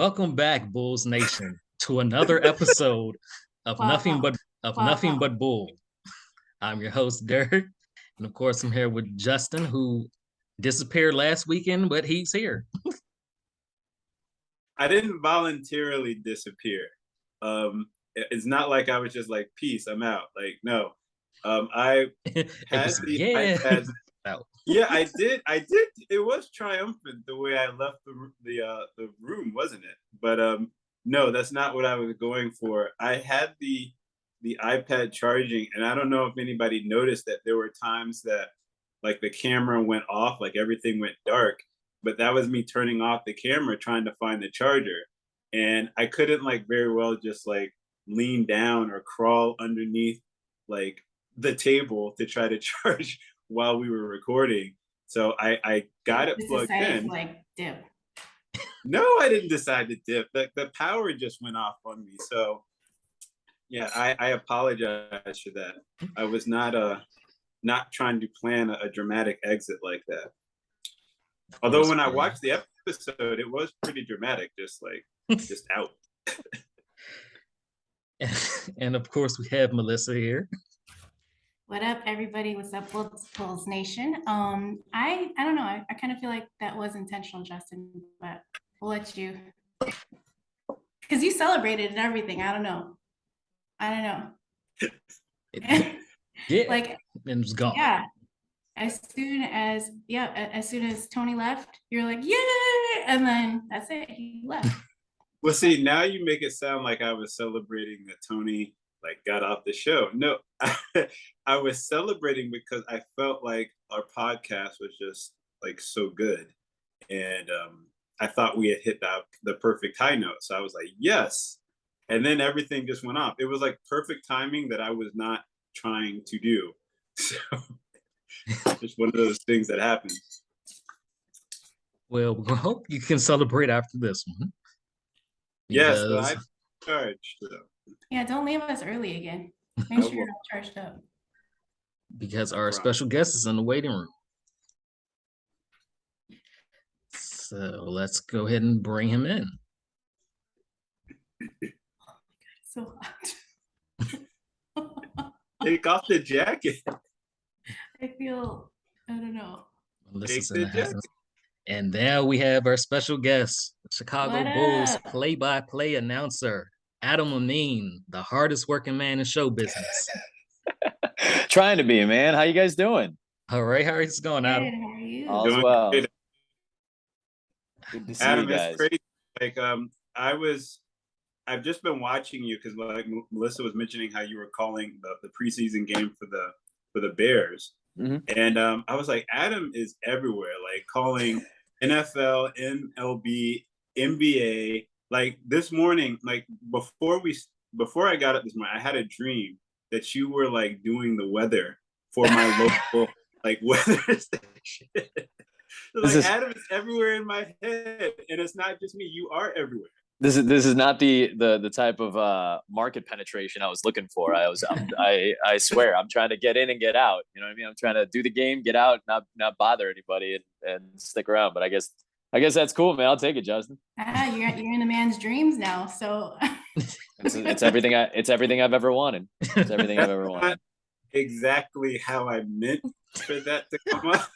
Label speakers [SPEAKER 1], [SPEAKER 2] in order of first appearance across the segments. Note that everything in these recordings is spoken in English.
[SPEAKER 1] Welcome back, Bulls Nation, to another episode of
[SPEAKER 2] Wow.
[SPEAKER 1] Nothing
[SPEAKER 2] Wow.
[SPEAKER 1] But Bull. I'm your host, Derek, and of course, I'm here with Justin, who disappeared last weekend, but he's here.
[SPEAKER 3] I didn't voluntarily disappear. It's not like I was just like, peace, I'm out. Like, no. I had the
[SPEAKER 1] yeah.
[SPEAKER 3] iPad.
[SPEAKER 1] Out.
[SPEAKER 3] Yeah, I did. It was triumphant the way I left the room, wasn't it? But no, that's not what I was going for. I had the iPad charging, and I don't know if anybody noticed that there were times that like the camera went off, like everything went dark, but that was me turning off the camera trying to find the charger. And I couldn't like very well just like lean down or crawl underneath like the table to try to charge while we were recording. So I got it
[SPEAKER 2] Just
[SPEAKER 3] plugged
[SPEAKER 2] decided
[SPEAKER 3] in.
[SPEAKER 2] to like dip.
[SPEAKER 3] No, I didn't decide to dip. The power just went off on me. So yeah, I apologize for that. I was not trying to plan a dramatic exit like that. Although when I watched the episode, it was pretty dramatic, just out.
[SPEAKER 1] And of course, we have Melissa here.
[SPEAKER 2] What up, everybody? What's up, Bulls Nation? I don't know. I kind of feel like that was intentional, Justin, but we'll let you, because you celebrated and everything. I don't know.
[SPEAKER 1] Yeah,
[SPEAKER 2] like,
[SPEAKER 1] and it's gone.
[SPEAKER 2] Yeah. As soon as Tony left, you're like, yeah, and then that's it. He left.
[SPEAKER 3] Well, see, now you make it sound like I was celebrating that Tony like got off the show. No, I was celebrating because I felt like our podcast was just like so good, and I thought we had hit the perfect high note. So I was like, yes, and then everything just went off. It was like perfect timing that I was not trying to do. So just one of those things that happens.
[SPEAKER 1] Well, we hope you can celebrate after this one.
[SPEAKER 3] Yes, so I've charged. So.
[SPEAKER 2] Yeah, don't leave us early again. Make sure you're all charged up.
[SPEAKER 1] Because our special guest is in the waiting room. So let's go ahead and bring him in.
[SPEAKER 2] So hot.
[SPEAKER 3] Take off the jacket.
[SPEAKER 2] I don't know.
[SPEAKER 1] Melissa's in the house. And now we have our special guest, Chicago Bulls play-by-play announcer, Adam Amin, the hardest working man in show business.
[SPEAKER 4] Trying to be, man. How you guys doing?
[SPEAKER 1] All right, how is it going, Adam?
[SPEAKER 2] Good, how are you?
[SPEAKER 4] All's well. Good to see
[SPEAKER 3] Adam,
[SPEAKER 4] you guys.
[SPEAKER 3] it's crazy. Like I've just been watching you because like Melissa was mentioning how you were calling the preseason game for the Bears.
[SPEAKER 4] Mm-hmm.
[SPEAKER 3] And I was like, Adam is everywhere, like calling NFL, MLB, NBA. Like this morning, like before I got up this morning, I had a dream that you were like doing the weather for my local like weather station. Like Adam is everywhere in my head, and it's not just me. You are everywhere.
[SPEAKER 4] This is not the type of market penetration I was looking for. I swear I'm trying to get in and get out. You know what I mean? I'm trying to do the game, get out, not bother anybody, and stick around. But I guess that's cool, man. I'll take it, Justin.
[SPEAKER 2] You're in the man's dreams now, so
[SPEAKER 4] it's everything I've ever wanted. It's everything I've ever wanted.
[SPEAKER 3] Exactly how I meant for that to come up.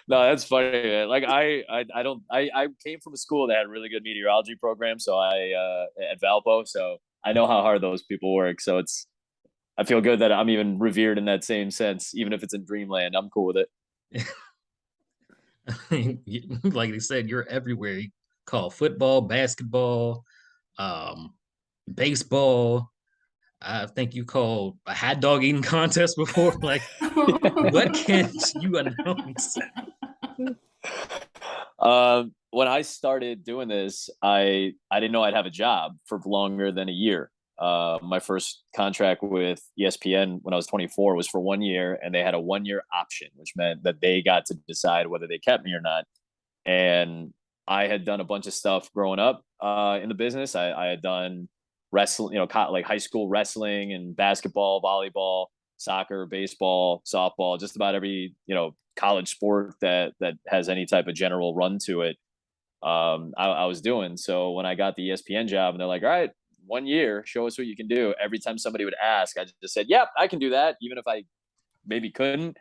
[SPEAKER 4] No, that's funny, man. Like I came from a school that had a really good meteorology program, so at Valpo, so I know how hard those people work. So I feel good that I'm even revered in that same sense, even if it's in dreamland. I'm cool with
[SPEAKER 1] it. Like they said, you're everywhere. You call football, basketball, baseball. I think you called a hot dog eating contest before. Like, what can you announce?
[SPEAKER 4] When I started doing this, I didn't know I'd have a job for longer than a year. My first contract with ESPN when I was 24 was for 1 year, and they had a 1 year option, which meant that they got to decide whether they kept me or not. And I had done a bunch of stuff growing up in the business. I had done wrestling, like high school wrestling and basketball, volleyball, soccer, baseball, softball, just about every, college sport that has any type of general run to it. I was doing. So when I got the ESPN job and they're like, all right, 1 year, show us what you can do. Every time somebody would ask, I just said, yep, I can do that. Even if I maybe couldn't.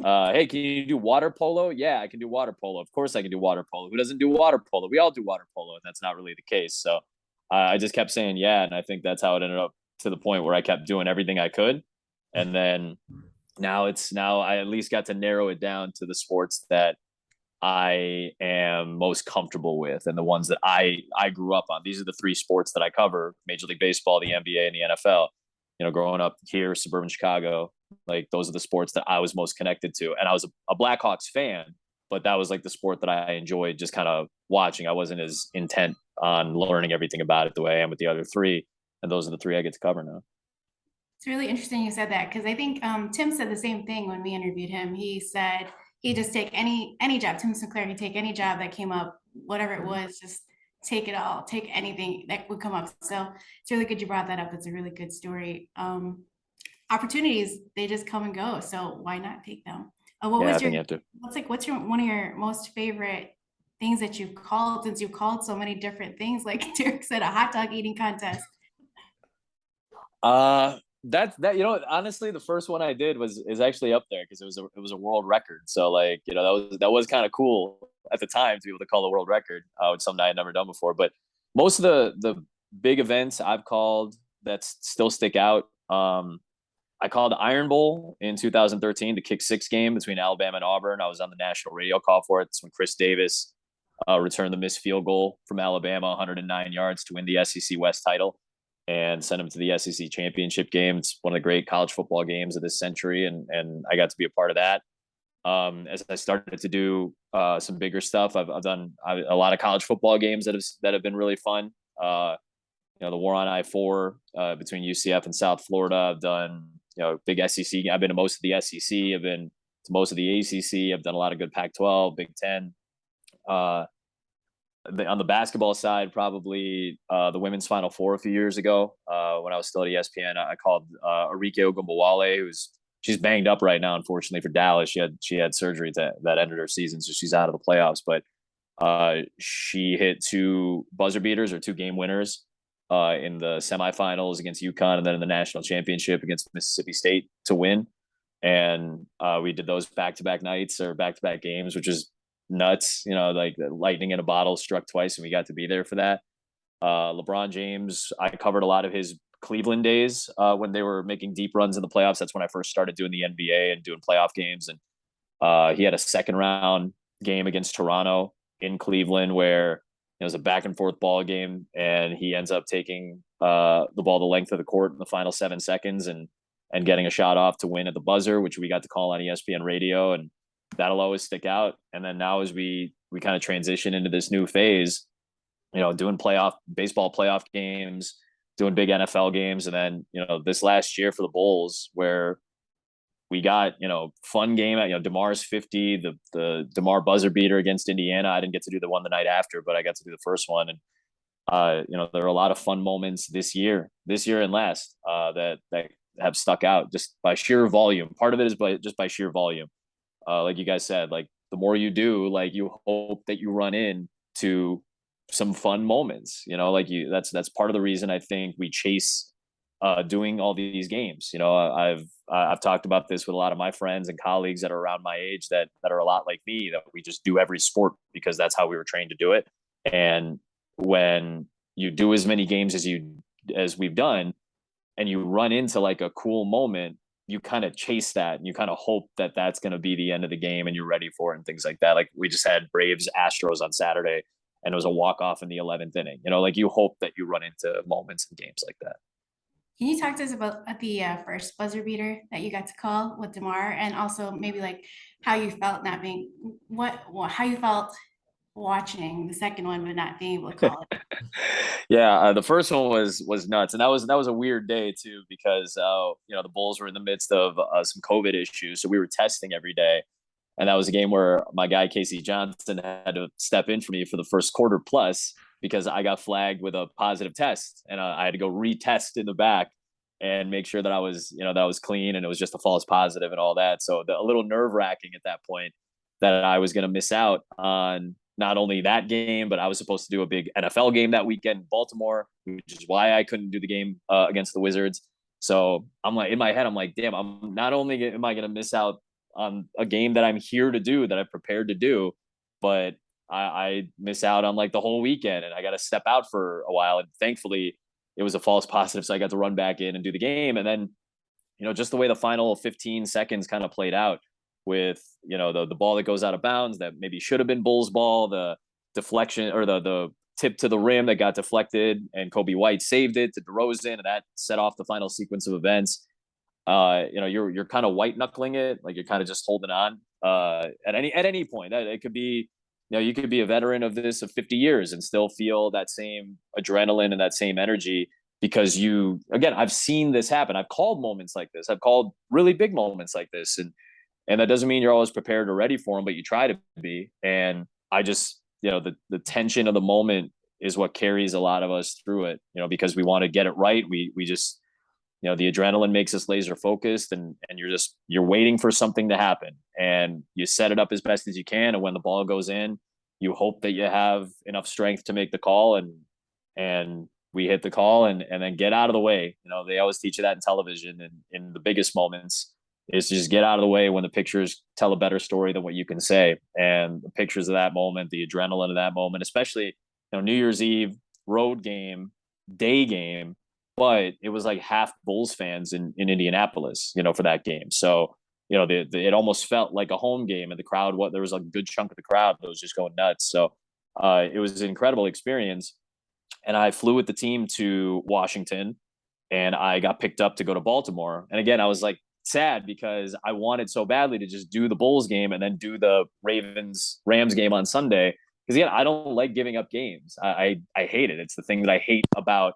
[SPEAKER 4] Hey, can you do water polo? Yeah, I can do water polo. Of course I can do water polo. Who doesn't do water polo? We all do water polo, and that's not really the case. So I just kept saying yeah, and I think that's how it ended up to the point where I kept doing everything I could. And then now I at least got to narrow it down to the sports that I am most comfortable with and the ones that I grew up on. These are the three sports that I cover: Major League Baseball, the NBA, and the NFL. You know, growing up here, suburban Chicago, like those are the sports that I was most connected to. And I was a Blackhawks fan, but that was like the sport that I enjoyed just kind of watching. I wasn't as intent on learning everything about it the way I am with the other three. And those are the three I get to cover now.
[SPEAKER 2] It's really interesting you said that because I think Tim said the same thing when we interviewed him. He said he'd just take any job. Tim Sinclair, he'd take any job that came up, whatever it was, just take it all, take anything that would come up. So it's really good you brought that up. It's a really good story. Opportunities, they just come and go. So why not take them? What's your one of your most favorite things that you've called, since you've called so many different things, like Derek said, a hot dog eating contest?
[SPEAKER 4] That you know, honestly, the first one I did is actually up there because it was a world record. So like, you know, that was kind of cool at the time to be able to call a world record, which is something I had never done before. But most of the big events I've called that still stick out. I called the Iron Bowl in 2013, the kick six game between Alabama and Auburn. I was on the national radio call for it. It's when Chris Davis returned the missed field goal from Alabama, 109 yards to win the SEC West title and send them to the SEC championship game. It's one of the great college football games of this century, and I got to be a part of that. As I started to do some bigger stuff, I've done a lot of college football games that have been really fun. You know, the War on I-4 between UCF and South Florida. I've done, you know, big SEC. I've been to most of the SEC. I've been to most of the ACC. I've done a lot of good Pac-12, Big Ten. On the basketball side, probably the women's Final Four a few years ago when I was still at ESPN. I called Arike Ogunbowale, she's banged up right now, unfortunately, for Dallas. She had surgery that ended her season, so she's out of the playoffs. But she hit two buzzer beaters or two game winners in the semifinals against UConn, and then in the national championship against Mississippi State to win. And we did those back-to-back nights or back-to-back games, which is nuts. You know, like the lightning in a bottle struck twice, and we got to be there for that. LeBron James, I covered a lot of his Cleveland days when they were making deep runs in the playoffs. That's when I first started doing the NBA and doing playoff games. And he had a second round game against Toronto in Cleveland where it was a back and forth ball game, and he ends up taking the ball the length of the court in the final 7 seconds and getting a shot off to win at the buzzer, which we got to call on ESPN radio. And that'll always stick out. And then now as we kind of transition into this new phase, you know, doing baseball playoff games, doing big NFL games. And then, you know, this last year for the Bulls where we got, you know, fun game at, you know, DeMar's 50, the DeMar buzzer beater against Indiana. I didn't get to do the one the night after, but I got to do the first one. And, you know, there are a lot of fun moments this year and last that have stuck out just by sheer volume. Part of it is just by sheer volume. Like you guys said, like the more you do, like you hope that you run into some fun moments, you know, like that's part of the reason I think we chase doing all these games. You know, I've talked about this with a lot of my friends and colleagues that are around my age that are a lot like me, that we just do every sport because that's how we were trained to do it. And when you do as many games as we've done, and you run into like a cool moment, you kind of chase that and you kind of hope that that's going to be the end of the game and you're ready for it and things like that. Like we just had Braves Astros on Saturday and it was a walk-off in the 11th inning. You know, like you hope that you run into moments in games like that.
[SPEAKER 2] Can you talk to us about the first buzzer beater that you got to call with DeMar, and also maybe like how you felt not being how you felt watching the second one but not being able to call it?
[SPEAKER 4] Yeah, the first one was nuts, and that was a weird day too because you know, the Bulls were in the midst of some COVID issues, so we were testing every day, and that was a game where my guy Casey Johnson had to step in for me for the first quarter plus because I got flagged with a positive test, and I had to go retest in the back and make sure that I was clean and it was just a false positive and all that. So a little nerve wracking at that point that I was going to miss out on not only that game, but I was supposed to do a big NFL game that weekend in Baltimore, which is why I couldn't do the game against the Wizards. So I'm like, in my head, I'm like, damn, I'm not only am I going to miss out on a game that I'm here to do, that I've prepared to do, but I miss out on like the whole weekend, and I got to step out for a while. And thankfully it was a false positive. So I got to run back in and do the game. And then, just the way the final 15 seconds kind of played out with, the ball that goes out of bounds that maybe should have been Bulls ball, the deflection or the tip to the rim that got deflected and Kobe White saved it to DeRozan, and that set off the final sequence of events. You're kind of white knuckling it, like you're kind of just holding on at any point. That it could be, you could be a veteran of this of 50 years and still feel that same adrenaline and that same energy, because I've seen this happen. I've called moments like this. I've called really big moments like this, and that doesn't mean you're always prepared or ready for them, but you try to be. And I just, the tension of the moment is what carries a lot of us through it, because we want to get it right. We just, the adrenaline makes us laser focused, and you're waiting for something to happen, and you set it up as best as you can. And when the ball goes in, you hope that you have enough strength to make the call, and we hit the call and then get out of the way. They always teach you that in television, and in the biggest moments is to just get out of the way when the pictures tell a better story than what you can say. And the pictures of that moment, the adrenaline of that moment, especially, New Year's Eve, road game, day game, but it was like half Bulls fans in Indianapolis, for that game. So, it almost felt like a home game, and the crowd, there was a good chunk of the crowd that was just going nuts. So it was an incredible experience. And I flew with the team to Washington, and I got picked up to go to Baltimore. And again, I was like sad because I wanted so badly to just do the Bulls game and then do the Rams game on Sunday. Because again, I don't like giving up games. I hate it. It's the thing that I hate about,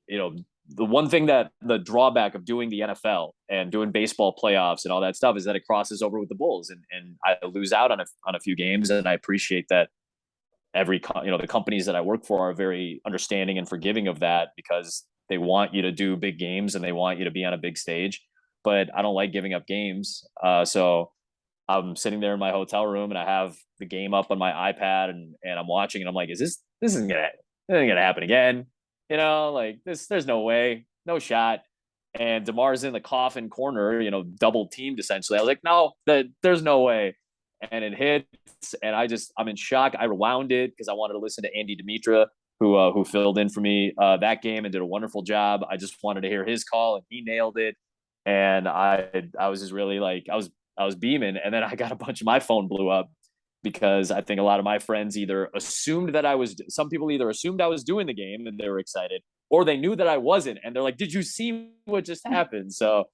[SPEAKER 4] the one thing that the drawback of doing the NFL and doing baseball playoffs and all that stuff is that it crosses over with the Bulls, and I lose out on a few games. And I appreciate that the companies that I work for are very understanding and forgiving of that, because they want you to do big games and they want you to be on a big stage. But I don't like giving up games. So I'm sitting there in my hotel room, and I have the game up on my iPad, and I'm watching, and I'm like, this isn't gonna happen again. Like this, there's no way, no shot. And DeMar's in the coffin corner, double teamed essentially. I was like, no, there's no way. And it hits, and I'm in shock. I rewound it because I wanted to listen to Andy Dimitra, who filled in for me that game and did a wonderful job. I just wanted to hear his call, and he nailed it. And I was just really like, I was beaming. And then I got a bunch of my phone blew up, because I think a lot of my friends either assumed that some people either assumed I was doing the game and they were excited, or they knew that I wasn't, and they're like, did you see what just happened? So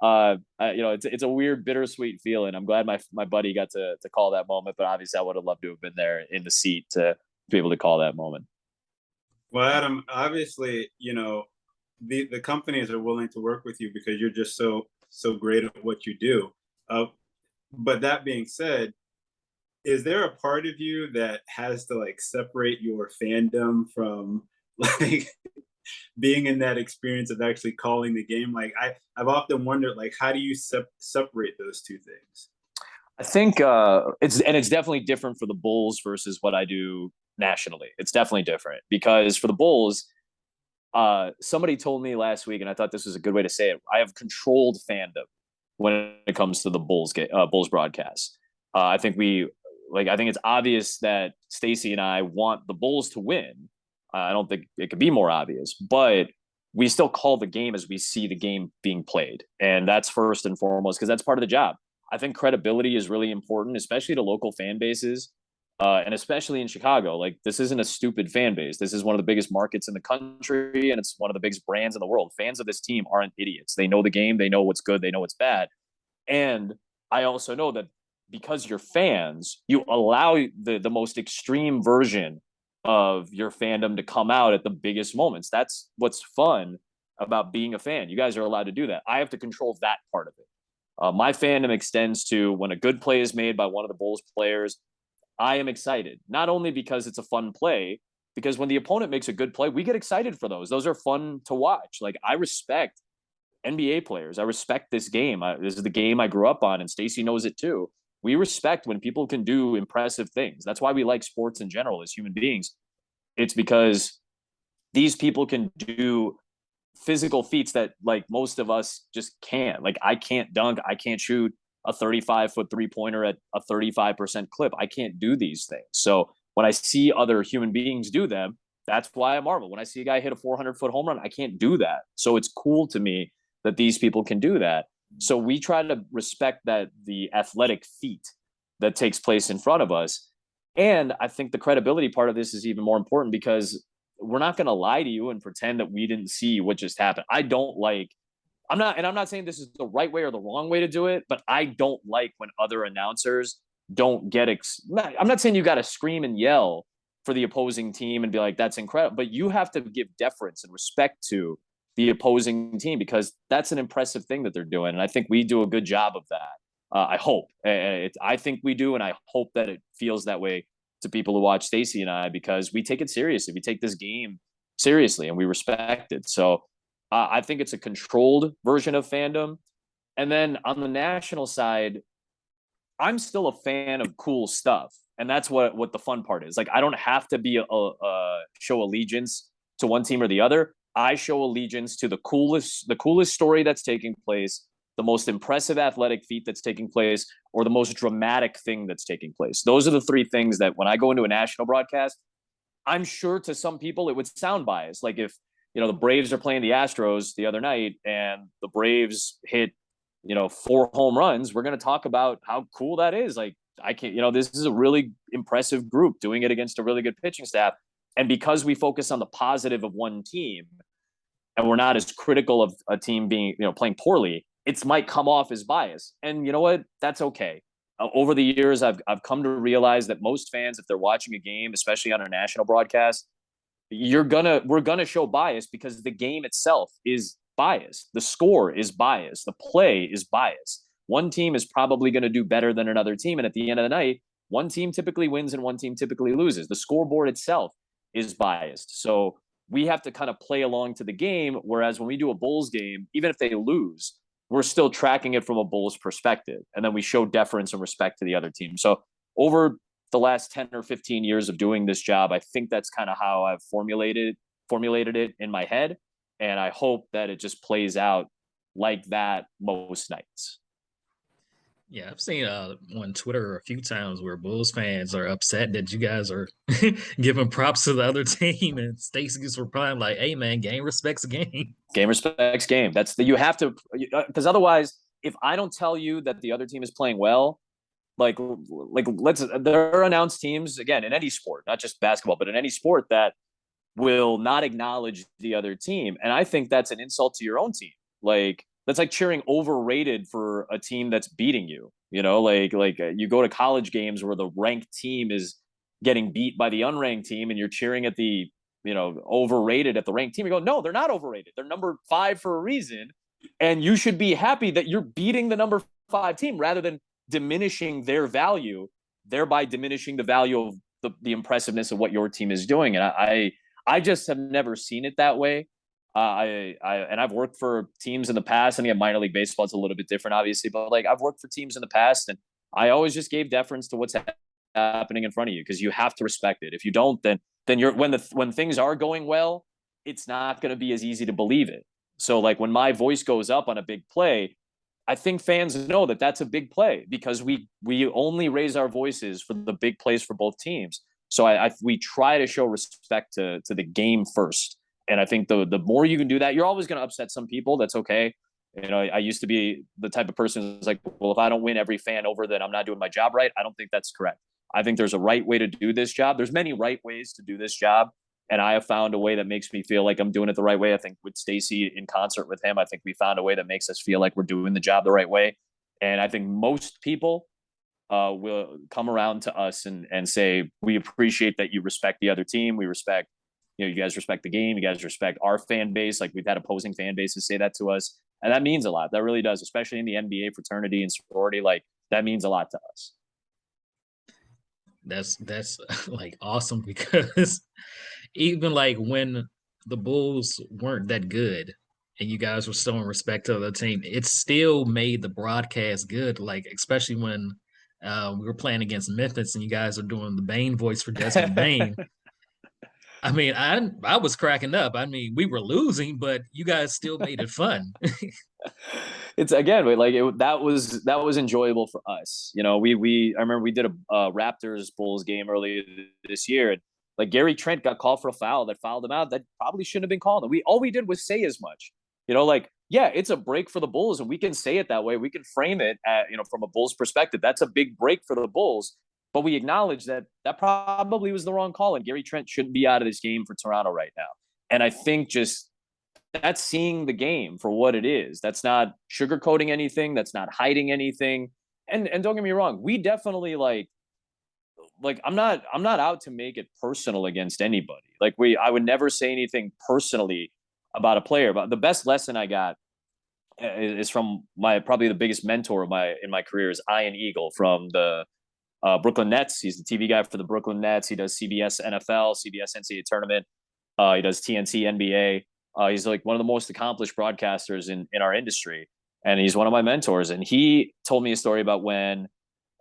[SPEAKER 4] it's a weird, bittersweet feeling. I'm glad my buddy got to call that moment, but obviously I would have loved to have been there in the seat to be able to call that moment.
[SPEAKER 3] Well, Adam, obviously, the companies are willing to work with you because you're just so great at what you do. But that being said, is there a part of you that has to like separate your fandom from like being in that experience of actually calling the game? Like I've often wondered, like, how do you separate those two things?
[SPEAKER 4] I think it's definitely different for the Bulls versus what I do nationally. It's definitely different, because for the Bulls, somebody told me last week, and I thought this was a good way to say it, I have controlled fandom when it comes to the Bulls broadcast. I think it's obvious that Stacey and I want the Bulls to win. I don't think it could be more obvious, but we still call the game as we see the game being played. And that's first and foremost, because that's part of the job. I think credibility is really important, especially to local fan bases, and especially in Chicago. Like, this isn't a stupid fan base. This is one of the biggest markets in the country, and it's one of the biggest brands in the world. Fans of this team aren't idiots. They know the game. They know what's good. They know what's bad. And I also know that because you're fans, you allow the most extreme version of your fandom to come out at the biggest moments. That's what's fun about being a fan. You guys are allowed to do that. I have to control that part of it. My fandom extends to when a good play is made by one of the Bulls players. I am excited, not only because it's a fun play, because when the opponent makes a good play, we get excited for those. Those are fun to watch. Like, I respect NBA players. I respect this game. This is the game I grew up on, and Stacey knows it too. we respect when people can do impressive things. That's why we like sports in general as human beings. It's because these people can do physical feats that like most of us just can't. Like I can't dunk, I can't shoot a 35-foot three-pointer at a 35% clip. I can't do these things. So when I see other human beings do them, that's why I marvel. When I see a guy hit a 400-foot home run, I can't do that. So it's cool to me that these people can do that. So we try to respect that the athletic feat that takes place in front of us. And I think the credibility part of this is even more important because we're not going to lie to you and pretend that we didn't see what just happened. I'm not saying this is the right way or the wrong way to do it, but I don't like when other announcers don't get I'm not saying you got to scream and yell for the opposing team and be like, that's incredible, but you have to give deference and respect to the opposing team because that's an impressive thing that they're doing. And I think we do a good job of that. I hope. I think we do, and I hope that it feels that way to people who watch Stacey and I because we take it seriously. We take this game seriously and we respect it. So I think it's a controlled version of fandom. And then on the national side, I'm still a fan of cool stuff. And that's what the fun part is. Like, I don't have to be show allegiance to one team or the other. I show allegiance to the coolest story that's taking place, the most impressive athletic feat that's taking place, or the most dramatic thing that's taking place. Those are the three things that when I go into a national broadcast, I'm sure to some people it would sound biased. Like if, the Braves are playing the Astros the other night and the Braves hit, 4 home runs, we're going to talk about how cool that is. Like I can't, this is a really impressive group doing it against a really good pitching staff. And because we focus on the positive of one team and we're not as critical of a team being, playing poorly, it might come off as bias. And you know what? That's okay. Over the years, I've come to realize that most fans, if they're watching a game, especially on a national broadcast, we're gonna show bias because the game itself is biased. The score is biased. The play is biased. One team is probably going to do better than another team. And at the end of the night, one team typically wins and one team typically loses. The scoreboard itself is biased. So we have to kind of play along to the game. Whereas when we do a Bulls game, even if they lose, we're still tracking it from a Bulls perspective. And then we show deference and respect to the other team. So over the last 10 or 15 years of doing this job, I think that's kind of how I've formulated it in my head. And I hope that it just plays out like that most nights.
[SPEAKER 1] Yeah, I've seen on Twitter a few times where Bulls fans are upset that you guys are giving props to the other team, and Stacey's replying like, "Hey, man, game respects game.
[SPEAKER 4] Game respects game. You have to, because otherwise, if I don't tell you that the other team is playing well, there are announced teams again in any sport, not just basketball, but in any sport that will not acknowledge the other team, and I think that's an insult to your own team. Like that's like cheering overrated for a team that's beating you. You go to college games where the ranked team is getting beat by the unranked team, and you're cheering at the overrated at the ranked team. You go, no, they're not overrated. They're number 5 for a reason, and you should be happy that you're beating the number 5 team rather than diminishing their value, thereby diminishing the value of the impressiveness of what your team is doing. And I just have never seen it that way. I've worked for teams in the past. I think at minor league baseball, it's a little bit different, obviously, but like I've worked for teams in the past, and I always just gave deference to what's happening in front of you because you have to respect it. If you don't, then you're when things are going well, it's not going to be as easy to believe it. So like when my voice goes up on a big play, I think fans know that that's a big play because we only raise our voices for the big plays for both teams. So we try to show respect to the game first. And I think the more you can do that, you're always going to upset some people. That's okay. I used to be the type of person who's like, well, if I don't win every fan over, then I'm not doing my job right. I don't think that's correct. I think there's a right way to do this job. There's many right ways to do this job. And I have found a way that makes me feel like I'm doing it the right way. I think with Stacey in concert with him, I think we found a way that makes us feel like we're doing the job the right way. And I think most people will come around to us and say, we appreciate that you respect the other team. We respect, you guys respect the game. You guys respect our fan base. Like we've had opposing fan bases say that to us. And that means a lot. That really does, especially in the NBA fraternity and sorority. Like that means a lot to us.
[SPEAKER 1] That's like awesome because even like when the Bulls weren't that good and you guys were showing respect to the team, it still made the broadcast good. Like especially when We were playing against Memphis, and you guys are doing the Bane voice for Desmond Bane. I mean, I was cracking up. I mean, we were losing, but you guys still made it fun.
[SPEAKER 4] It's again like that was enjoyable for us. You know, we I remember we did a Raptors Bulls game earlier this year, and like Gary Trent got called for a foul that fouled him out that probably shouldn't have been called. And we all we did was say as much. You know, like yeah, it's a break for the Bulls, and we can say it that way. We can frame it at, you know, from a Bulls perspective. That's a big break for the Bulls, but we acknowledge that that probably was the wrong call, and Gary Trent shouldn't be out of this game for Toronto right now. And I think just that's seeing the game for what it is. That's not sugarcoating anything. That's not hiding anything. And don't get me wrong, we definitely like I'm not out to make it personal against anybody. Like I would never say anything personally about a player. But the best lesson I got is from my probably the biggest mentor of in my career is Ian Eagle from the Brooklyn Nets. He's the TV guy for the Brooklyn Nets. He does CBS NFL, CBS NCAA tournament. He does TNT NBA. He's like one of the most accomplished broadcasters in our industry. And he's one of my mentors. And he told me a story about when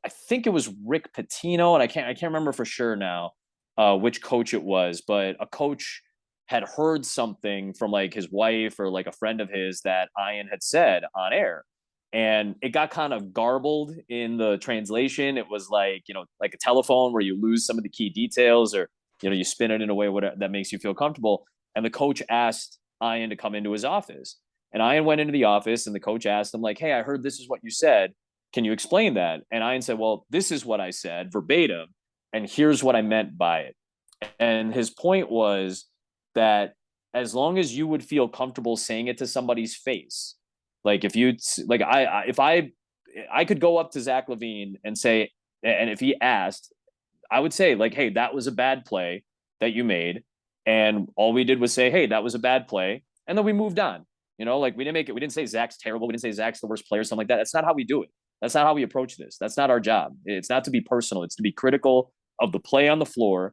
[SPEAKER 4] I think it was Rick Pitino, and I can't remember for sure now which coach it was, but a coach had heard something from like his wife or like a friend of his that Ian had said on air. And it got kind of garbled in the translation. It was like, you know, like a telephone where you lose some of the key details, or, you know, you spin it in a way that makes you feel comfortable. And the coach asked Ian to come into his office. And Ian went into the office, and the coach asked him, like, hey, I heard this is what you said. Can you explain that? And Ian said, well, this is what I said verbatim, and here's what I meant by it. And his point was that as long as you would feel comfortable saying it to somebody's face, like if you like if I could go up to Zach LaVine and say, and if he asked, I would say like, hey, that was a bad play that you made. And all we did was say, hey, that was a bad play. And then we moved on. You know, like we didn't say Zach's terrible. We didn't say Zach's the worst player, something like that. That's not how we do it. That's not how we approach this. That's not our job. It's not to be personal. It's to be critical of the play on the floor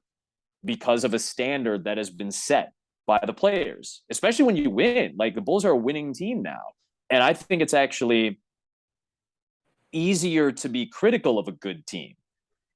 [SPEAKER 4] because of a standard that has been set by the players, especially when you win. Like the Bulls are a winning team now. And I think it's actually easier to be critical of a good team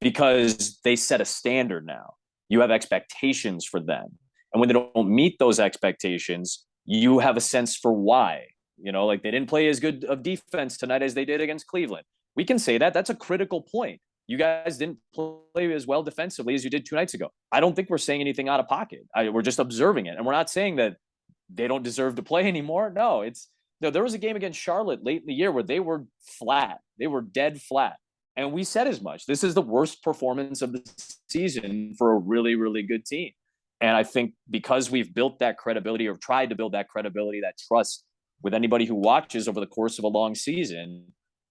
[SPEAKER 4] because they set a standard now. You have expectations for them. And when they don't meet those expectations, you have a sense for why. You know, like they didn't play as good of defense tonight as they did against Cleveland. We can say that. That's a critical point. You guys didn't play as well defensively as you did 2 nights ago. I don't think we're saying anything out of pocket. We're just observing it. And we're not saying that they don't deserve to play anymore. No, there was a game against Charlotte late in the year where they were flat. They were dead flat. And we said as much. This is the worst performance of the season for a really, really good team. And I think because we've built that credibility or tried to build that credibility, that trust with anybody who watches over the course of a long season,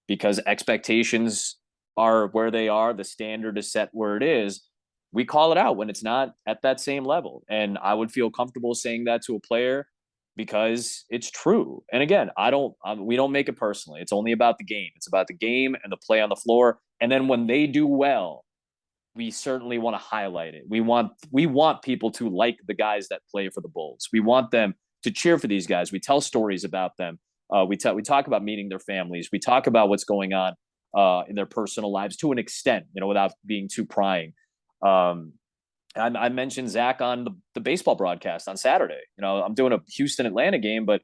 [SPEAKER 4] because expectations are where they are, the standard is set where it is, we call it out when it's not at that same level. And I would feel comfortable saying that to a player because it's true. And again, we don't make it personally. It's only about the game. It's about the game and the play on the floor. And then when they do well, we certainly want to highlight it. We want people to like the guys that play for the Bulls. We want them to cheer for these guys. We tell stories about them. We talk about meeting their families. We talk about what's going on in their personal lives to an extent, you know, without being too prying. I mentioned Zach on the baseball broadcast on Saturday. You know, I'm doing a Houston-Atlanta game, but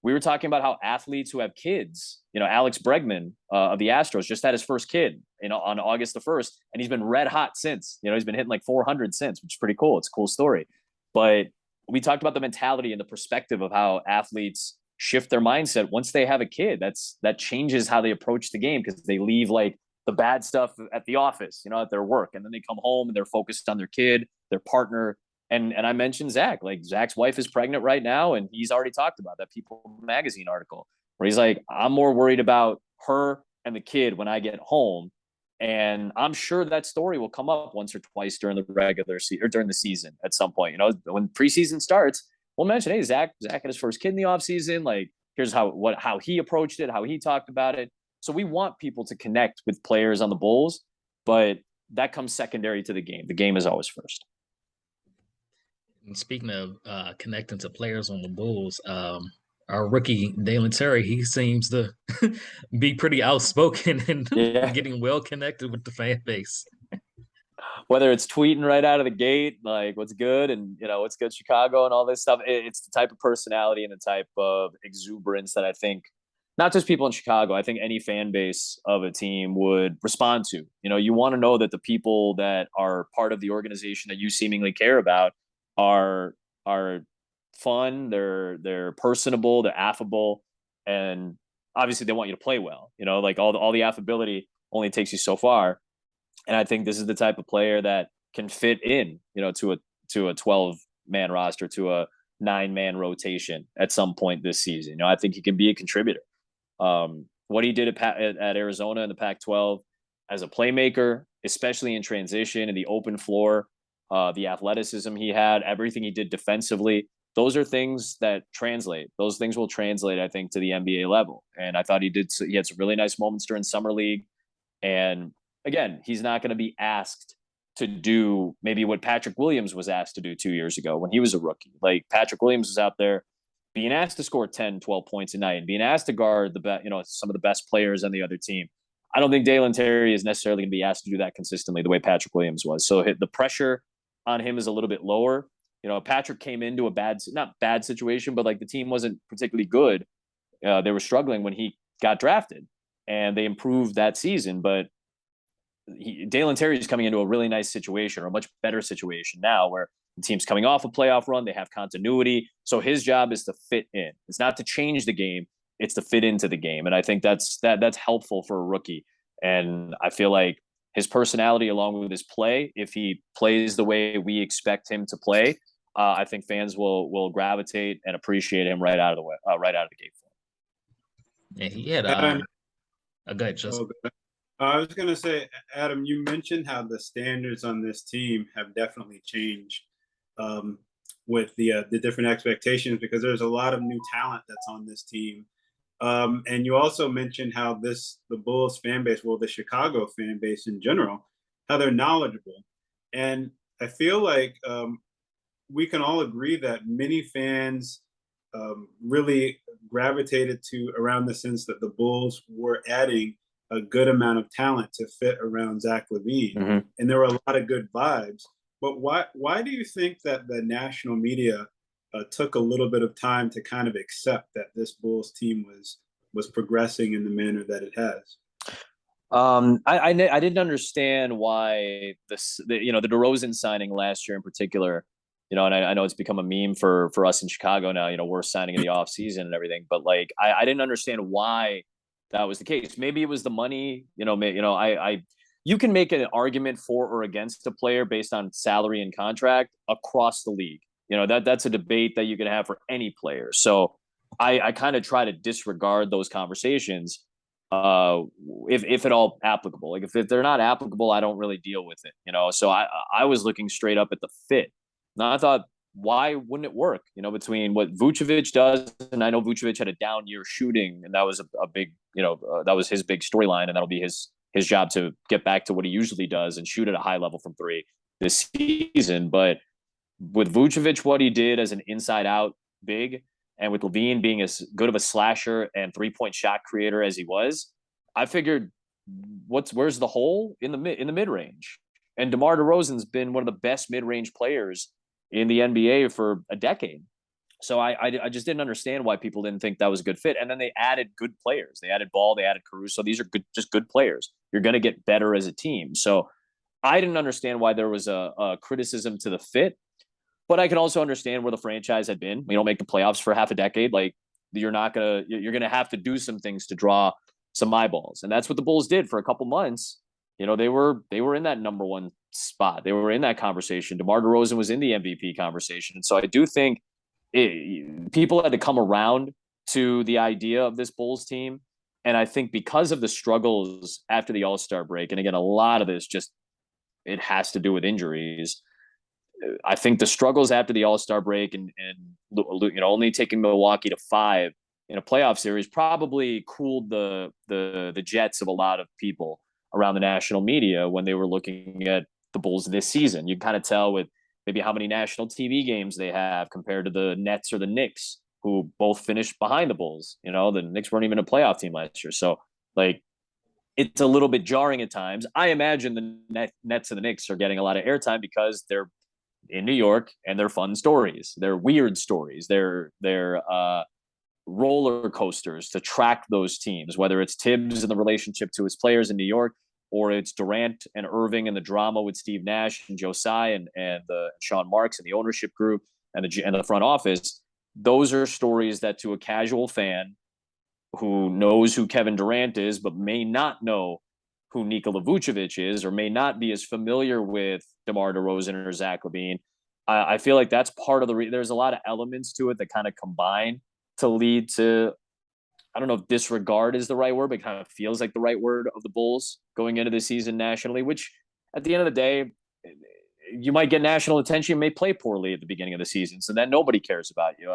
[SPEAKER 4] we were talking about how athletes who have kids, you know, Alex Bregman of the Astros just had his first kid, you know, on August the 1st, and he's been red hot since. You know, he's been hitting like 400 since, which is pretty cool. It's a cool story. But we talked about the mentality and the perspective of how athletes shift their mindset once they have a kid. That changes how they approach the game because they leave like the bad stuff at the office, you know, at their work, and then they come home and they're focused on their kid, their partner. And I mentioned Zach, like Zach's wife is pregnant right now, and he's already talked about that People magazine article where he's like, I'm more worried about her and the kid when I get home. And I'm sure that story will come up once or twice during the regular season or during the season at some point. You know, when preseason starts, we'll mention, hey, Zach had his first kid in the offseason. Like, here's how he approached it, how he talked about it. So we want people to connect with players on the Bulls, but that comes secondary to the game. The game is always first.
[SPEAKER 1] And speaking of connecting to players on the Bulls, our rookie Dalen Terry, he seems to be pretty outspoken and
[SPEAKER 4] Yeah.
[SPEAKER 1] getting well connected with the fan base.
[SPEAKER 4] Whether it's tweeting right out of the gate, like what's good and what's good Chicago and all this stuff, it's the type of personality and the type of exuberance that I think not just people in Chicago, I think any fan base of a team would respond to. You want to know that the people that are part of the organization that you seemingly care about are fun, they're personable, they're affable, and obviously they want you to play well. Like all the affability only takes you so far. And I think this is the type of player that can fit in, to a 12-man roster, to a 9-man rotation at some point this season. I think he can be a contributor. What he did at Arizona in the Pac-12 as a playmaker, especially in transition and the open floor, the athleticism he had, everything he did defensively, those are things that translate. Those things will translate, I think, to the NBA level. And I thought he had some really nice moments during Summer League. And again, he's not going to be asked to do maybe what Patrick Williams was asked to do 2 years ago when he was a rookie. Like Patrick Williams was out there being asked to score 10, 12 points a night and being asked to guard some of the best players on the other team. I don't think Dalen Terry is necessarily going to be asked to do that consistently the way Patrick Williams was. So the pressure on him is a little bit lower. Patrick came into a not bad situation, but like the team wasn't particularly good. They were struggling when he got drafted, and they improved that season. But Dalen Terry is coming into a really nice situation, or a much better situation now, where the team's coming off a playoff run. They have continuity. So his job is to fit in. It's not to change the game. It's to fit into the game. And I think that's helpful for a rookie. And I feel like his personality, along with his play, if he plays the way we expect him to play, I think fans will gravitate and appreciate him right out of the gate.
[SPEAKER 1] Yeah, he had
[SPEAKER 3] Adam,
[SPEAKER 1] go ahead, Justin.
[SPEAKER 3] I was going to say, Adam, you mentioned how the standards on this team have definitely changed with the different expectations, because there's a lot of new talent that's on this team. And you also mentioned how the Bulls fan base, well, the Chicago fan base in general, how they're knowledgeable. And I feel like we can all agree that many fans really gravitated to around the sense that the Bulls were adding a good amount of talent to fit around Zach LaVine.
[SPEAKER 4] Mm-hmm.
[SPEAKER 3] And there were a lot of good vibes. But why do you think that the national media took a little bit of time to kind of accept that this Bulls team was progressing in the manner that it has?
[SPEAKER 4] I didn't understand why the DeRozan signing last year in particular, and I know it's become a meme for us in Chicago now, we're signing in the off season and everything, but like, I didn't understand why that was the case. Maybe it was the money, you can make an argument for or against a player based on salary and contract across the league. That's a debate that you can have for any player. So I kind of try to disregard those conversations if at all applicable. Like if they're not applicable, I don't really deal with it. So I was looking straight up at the fit. Now I thought, why wouldn't it work? Between what Vucevic does, and I know Vucevic had a down year shooting, and that was a big, that was his big storyline, and that'll be his job to get back to what he usually does and shoot at a high level from three this season. But with Vucevic, what he did as an inside out big, and with LaVine being as good of a slasher and 3-point shot creator as he was, I figured, where's the hole in the mid range? And DeMar DeRozan's been one of the best mid range players in the NBA for a decade. So I just didn't understand why people didn't think that was a good fit. And then they added good players. They added Ball, they added Caruso. These are just good players. You're going to get better as a team. So I didn't understand why there was a criticism to the fit, but I can also understand where the franchise had been. We don't make the playoffs for half a decade. Like you're going to have to do some things to draw some eyeballs. And that's what the Bulls did for a couple months. They were in that number one spot. They were in that conversation. DeMar DeRozan was in the MVP conversation. And so I do think people had to come around to the idea of this Bulls team. And I think because of the struggles after the All-Star break, and again, a lot of this it has to do with injuries. I think the struggles after the All-Star break and only taking Milwaukee to 5 in a playoff series probably cooled the jets of a lot of people around the national media when they were looking at the Bulls this season. You kind of tell with maybe how many national TV games they have compared to the Nets or the Knicks who both finished behind the Bulls. You know, the Knicks weren't even a playoff team last year. So, like, it's a little bit jarring at times. I imagine the Nets and the Knicks are getting a lot of airtime because they're in New York and they're fun stories. They're weird stories. They're roller coasters to track those teams, whether it's Tibbs and the relationship to his players in New York, or it's Durant and Irving and the drama with Steve Nash and Joe Tsai and the Sean Marks and the ownership group and the front office. Those are stories that, to a casual fan who knows who Kevin Durant is, but may not know who Nikola Vucevic is, or may not be as familiar with DeMar DeRozan or Zach LaVine, I feel like that's part of there's a lot of elements to it that kind of combine to lead to, I don't know if disregard is the right word, but it kind of feels like the right word of the Bulls going into the season nationally, which at the end of the day, you might get national attention, you may play poorly at the beginning of the season, so then nobody cares about you,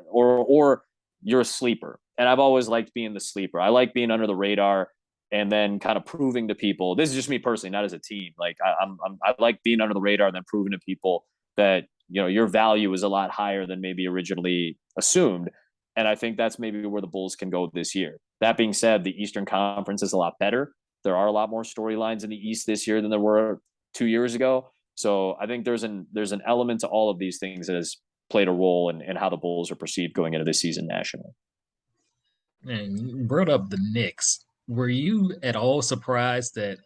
[SPEAKER 4] or you're a sleeper. And I've always liked being the sleeper. I like being under the radar and then kind of proving to people. This is just me personally, not as a team. Like I like being under the radar and then proving to people that, you know, your value is a lot higher than maybe originally assumed. And I think that's maybe where the Bulls can go this year. That being said, the Eastern Conference is a lot better. There are a lot more storylines in the East this year than there were 2 years ago. So I think there's an element to all of these things that has played a role in how the Bulls are perceived going into this season nationally.
[SPEAKER 1] And you brought up the Knicks. Were you at all surprised that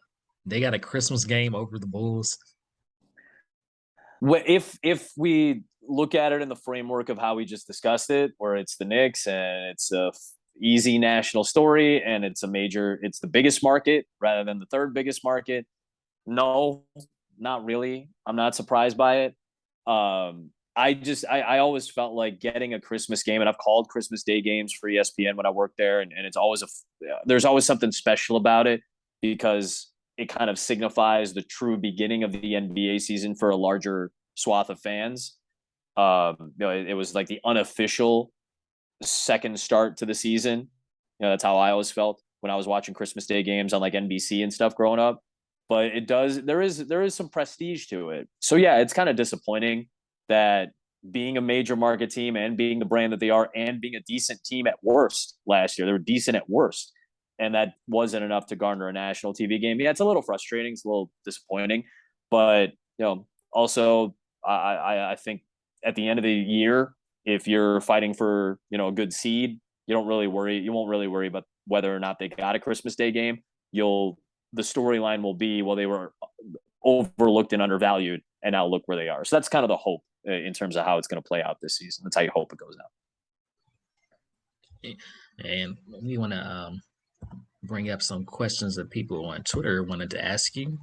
[SPEAKER 1] they got a Christmas game over the Bulls?
[SPEAKER 4] If we look at it in the framework of how we just discussed it, where it's the Knicks and it's a easy national story and it's the biggest market rather than the third biggest market, no, not really. I'm not surprised by it. I always felt like getting a Christmas game, and I've called Christmas Day games for ESPN when I worked there, and it's always there's always something special about it because it kind of signifies the true beginning of the NBA season for a larger swath of fans. It was like the unofficial second start to the season. You know, that's how I always felt when I was watching Christmas Day games on like NBC and stuff growing up. But there is some prestige to it. So yeah, it's kind of disappointing that being a major market team and being the brand that they are and being a decent team at worst last year, they were decent at worst, and that wasn't enough to garner a national TV game. Yeah, it's a little frustrating. It's a little disappointing, but you know, also I think at the end of the year, if you're fighting for, you know, a good seed, you won't really worry about whether or not they got a Christmas Day game. The storyline will be, well, they were overlooked and undervalued, and now look where they are. So that's kind of the hope in terms of how it's going to play out this season. That's how you hope it goes out.
[SPEAKER 1] And we want to bring up some questions that people on Twitter wanted to ask you.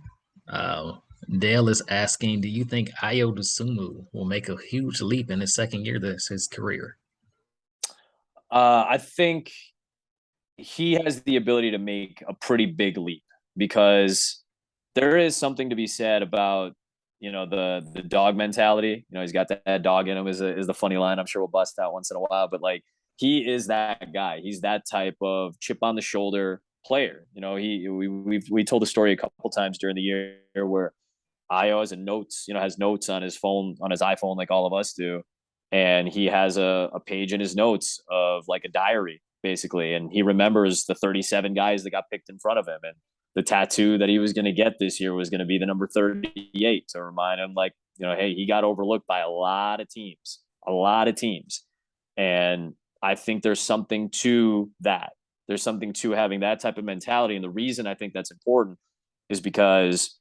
[SPEAKER 1] Dale is asking, do you think Ayo Dosunmu will make a huge leap in his second year of his career?
[SPEAKER 4] I think he has the ability to make a pretty big leap because there is something to be said about, you know, the dog mentality. You know, he's got that dog in him is the funny line. I'm sure we'll bust out once in a while, but like, he is that guy. He's that type of chip on the shoulder player. You know, we told the story a couple times during the year where Ayo has notes on his phone, on his iPhone, like all of us do. And he has a page in his notes of like a diary, basically. And he remembers the 37 guys that got picked in front of him. And the tattoo that he was going to get this year was going to be the number 38 to remind him, like, you know, hey, he got overlooked by a lot of teams. And I think there's something to that. There's something to having that type of mentality. And the reason I think that's important is because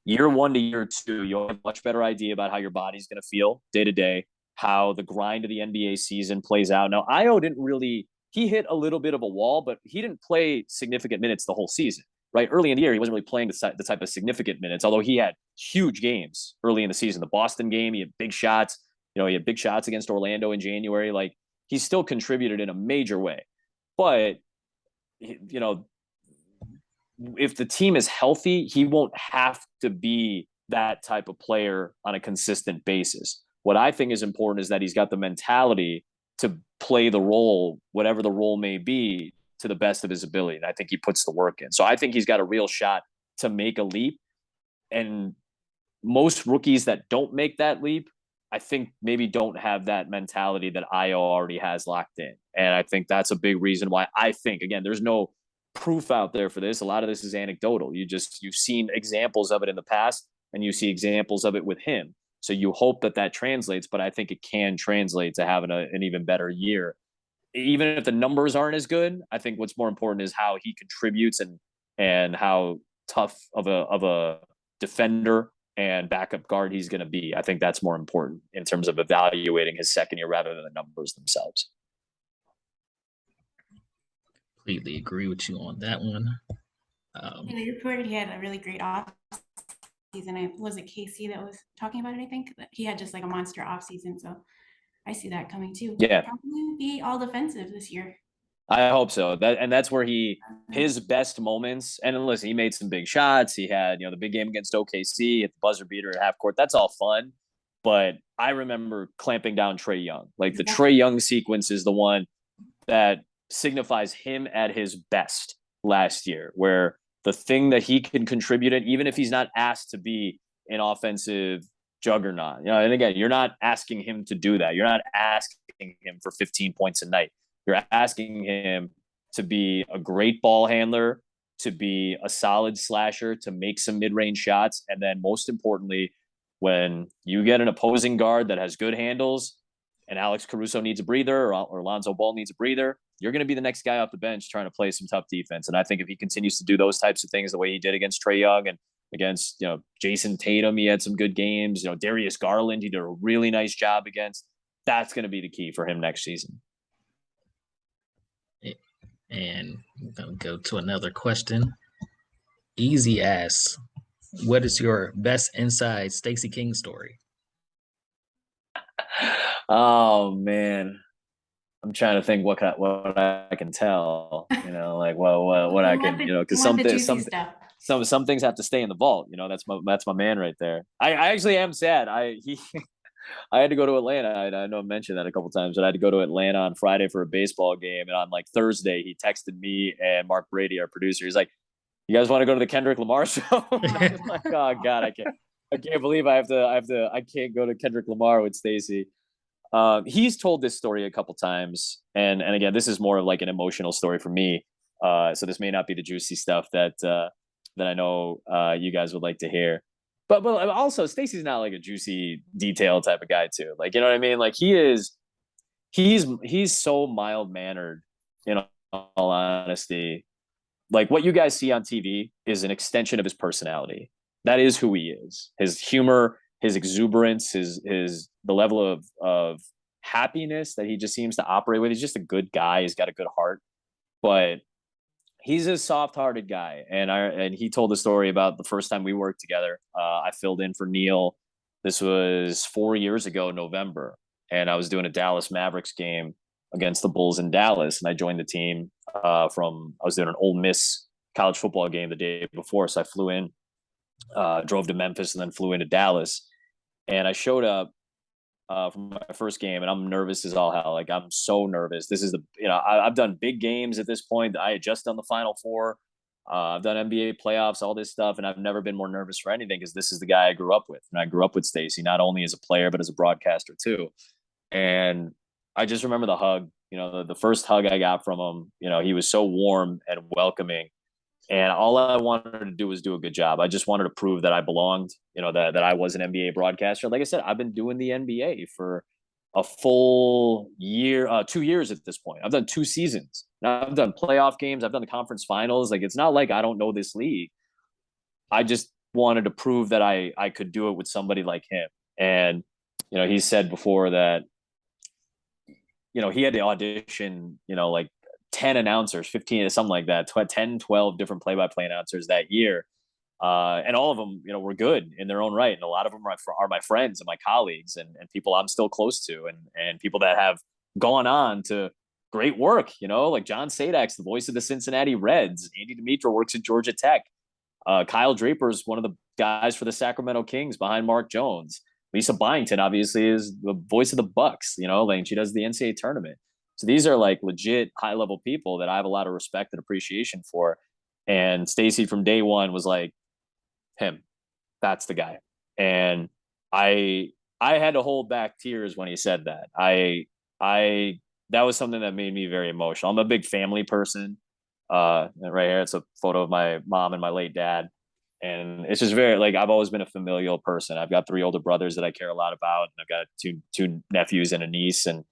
[SPEAKER 4] year 1 to year 2, you'll have a much better idea about how your body's going to feel day to day, how the grind of the NBA season plays out. Now, Ayo he hit a little bit of a wall, but he didn't play significant minutes the whole season, right? Early in the year, he wasn't really playing the type of significant minutes, although he had huge games early in the season. The Boston game, he had big shots. You know, he had big shots against Orlando in January. Like, he still contributed in a major way. But, you know, if the team is healthy, he won't have to be that type of player on a consistent basis. What I think is important is that he's got the mentality to play the role, whatever the role may be, to the best of his ability. And I think he puts the work in. So I think he's got a real shot to make a leap. And most rookies that don't make that leap, I think maybe don't have that mentality that Io already has locked in. And I think that's a big reason why I think, again, there's no proof out there for this. A lot of this is anecdotal. You've seen examples of it in the past, and you see examples of it with him. So you hope that translates, but I think it can translate to having an even better year. Even if the numbers aren't as good, I think what's more important is how he contributes and how tough of a defender and backup guard he's going to be. I think that's more important in terms of evaluating his second year rather than the numbers themselves.
[SPEAKER 1] Completely agree with you on that one.
[SPEAKER 2] They reported he had a really great off season. Was it Casey that was talking about it? I think that he had just like a monster off season. So I see that coming too.
[SPEAKER 4] Yeah,
[SPEAKER 2] probably be all defensive this year.
[SPEAKER 4] I hope so. That's where his best moments. And listen, he made some big shots. He had the big game against OKC at the buzzer beater at half court. That's all fun, but I remember clamping down Trae Young. Like the Trae Young sequence is the one that signifies him at his best last year, where the thing that he can contribute in, even if he's not asked to be an offensive juggernaut, and again, you're not asking him to do that. You're not asking him for 15 points a night. You're asking him to be a great ball handler, to be a solid slasher, to make some mid-range shots. And then most importantly, when you get an opposing guard that has good handles and Alex Caruso needs a breather or Lonzo Ball needs a breather, you're going to be the next guy off the bench trying to play some tough defense. And I think if he continues to do those types of things the way he did against Trae Young and against, Jason Tatum, he had some good games. Darius Garland, he did a really nice job against. That's going to be the key for him next season.
[SPEAKER 1] And I'm going to go to another question. Easy asks, what is your best inside Stacey King story?
[SPEAKER 4] Oh man, I'm trying to think what I can tell. What I can, because some things have to stay in the vault. That's my man right there. I actually am sad. I had to go to Atlanta. I know I mentioned that a couple times, but I had to go to Atlanta on Friday for a baseball game. And on Thursday, he texted me and Mark Brady, our producer. He's like, "You guys want to go to the Kendrick Lamar show?" I'm like, "Oh God, I can't believe I can't go to Kendrick Lamar with Stacey." He's told this story a couple times. And again, this is more of like an emotional story for me. So this may not be the juicy stuff that I know you guys would like to hear. But also Stacey's not like a juicy detail type of guy too. Like, you know what I mean? Like he's so mild mannered, in all honesty. Like what you guys see on TV is an extension of his personality. That is who he is. His humor, his exuberance, the level of happiness that he just seems to operate with. He's just a good guy. He's got a good heart, but he's a soft-hearted guy. And he told the story about the first time we worked together. I filled in for Neil. This was 4 years ago, November. And I was doing a Dallas Mavericks game against the Bulls in Dallas. And I joined the team I was doing an Ole Miss college football game the day before. So I flew in, drove to Memphis and then flew into Dallas. And I showed up for my first game, and I'm nervous as all hell. Like I'm so nervous. This is I've done big games at this point. I had just done the Final Four. I've done NBA playoffs, all this stuff, and I've never been more nervous for anything because this is the guy I grew up with, and I grew up with Stacey not only as a player but as a broadcaster too. And I just remember the hug. The first hug I got from him. He was so warm and welcoming. And all I wanted to do was do a good job. I just wanted to prove that I belonged, that I was an NBA broadcaster. Like I said, I've been doing the NBA for a full year, 2 years at this point. I've done 2 seasons. Now I've done playoff games. I've done the conference finals. Like, it's not like I don't know this league. I just wanted to prove that I could do it with somebody like him. And, he said before that, he had to audition, like 10 announcers, 15, something like that, 10, 12 different play-by-play announcers that year. And all of them, were good in their own right. And a lot of them are my friends and my colleagues and people I'm still close to and people that have gone on to great work, like John Sadek's the voice of the Cincinnati Reds. Andy Dimitra works at Georgia Tech. Kyle Draper is one of the guys for the Sacramento Kings behind Mark Jones. Lisa Byington obviously is the voice of the Bucks, like she does the NCAA tournament. So these are like legit high level people that I have a lot of respect and appreciation for. And Stacey from day one was like, him, that's the guy. And I I had to hold back tears when he said that. I that was something that made me very emotional. I'm a big family person. Right here, it's a photo of my mom and my late dad, and it's just very like I've always been a familial person. I've got 3 older brothers that I care a lot about, and I've got two nephews and a niece, and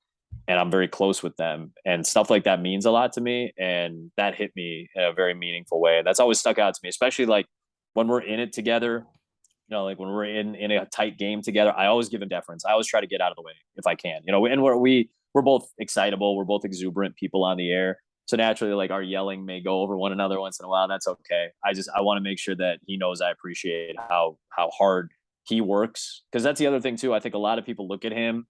[SPEAKER 4] I'm very close with them, and stuff like that means a lot to me, and that hit me in a very meaningful way. That's always stuck out to me, especially like when we're in it together. Like when we're in a tight game together, I always give him deference. I always try to get out of the way if I can, and we're both excitable. We're both exuberant people on the air. So naturally, like our yelling may go over one another once in a while. That's okay. I want to make sure that he knows I appreciate how hard he works. Cause that's the other thing too. I think a lot of people look at him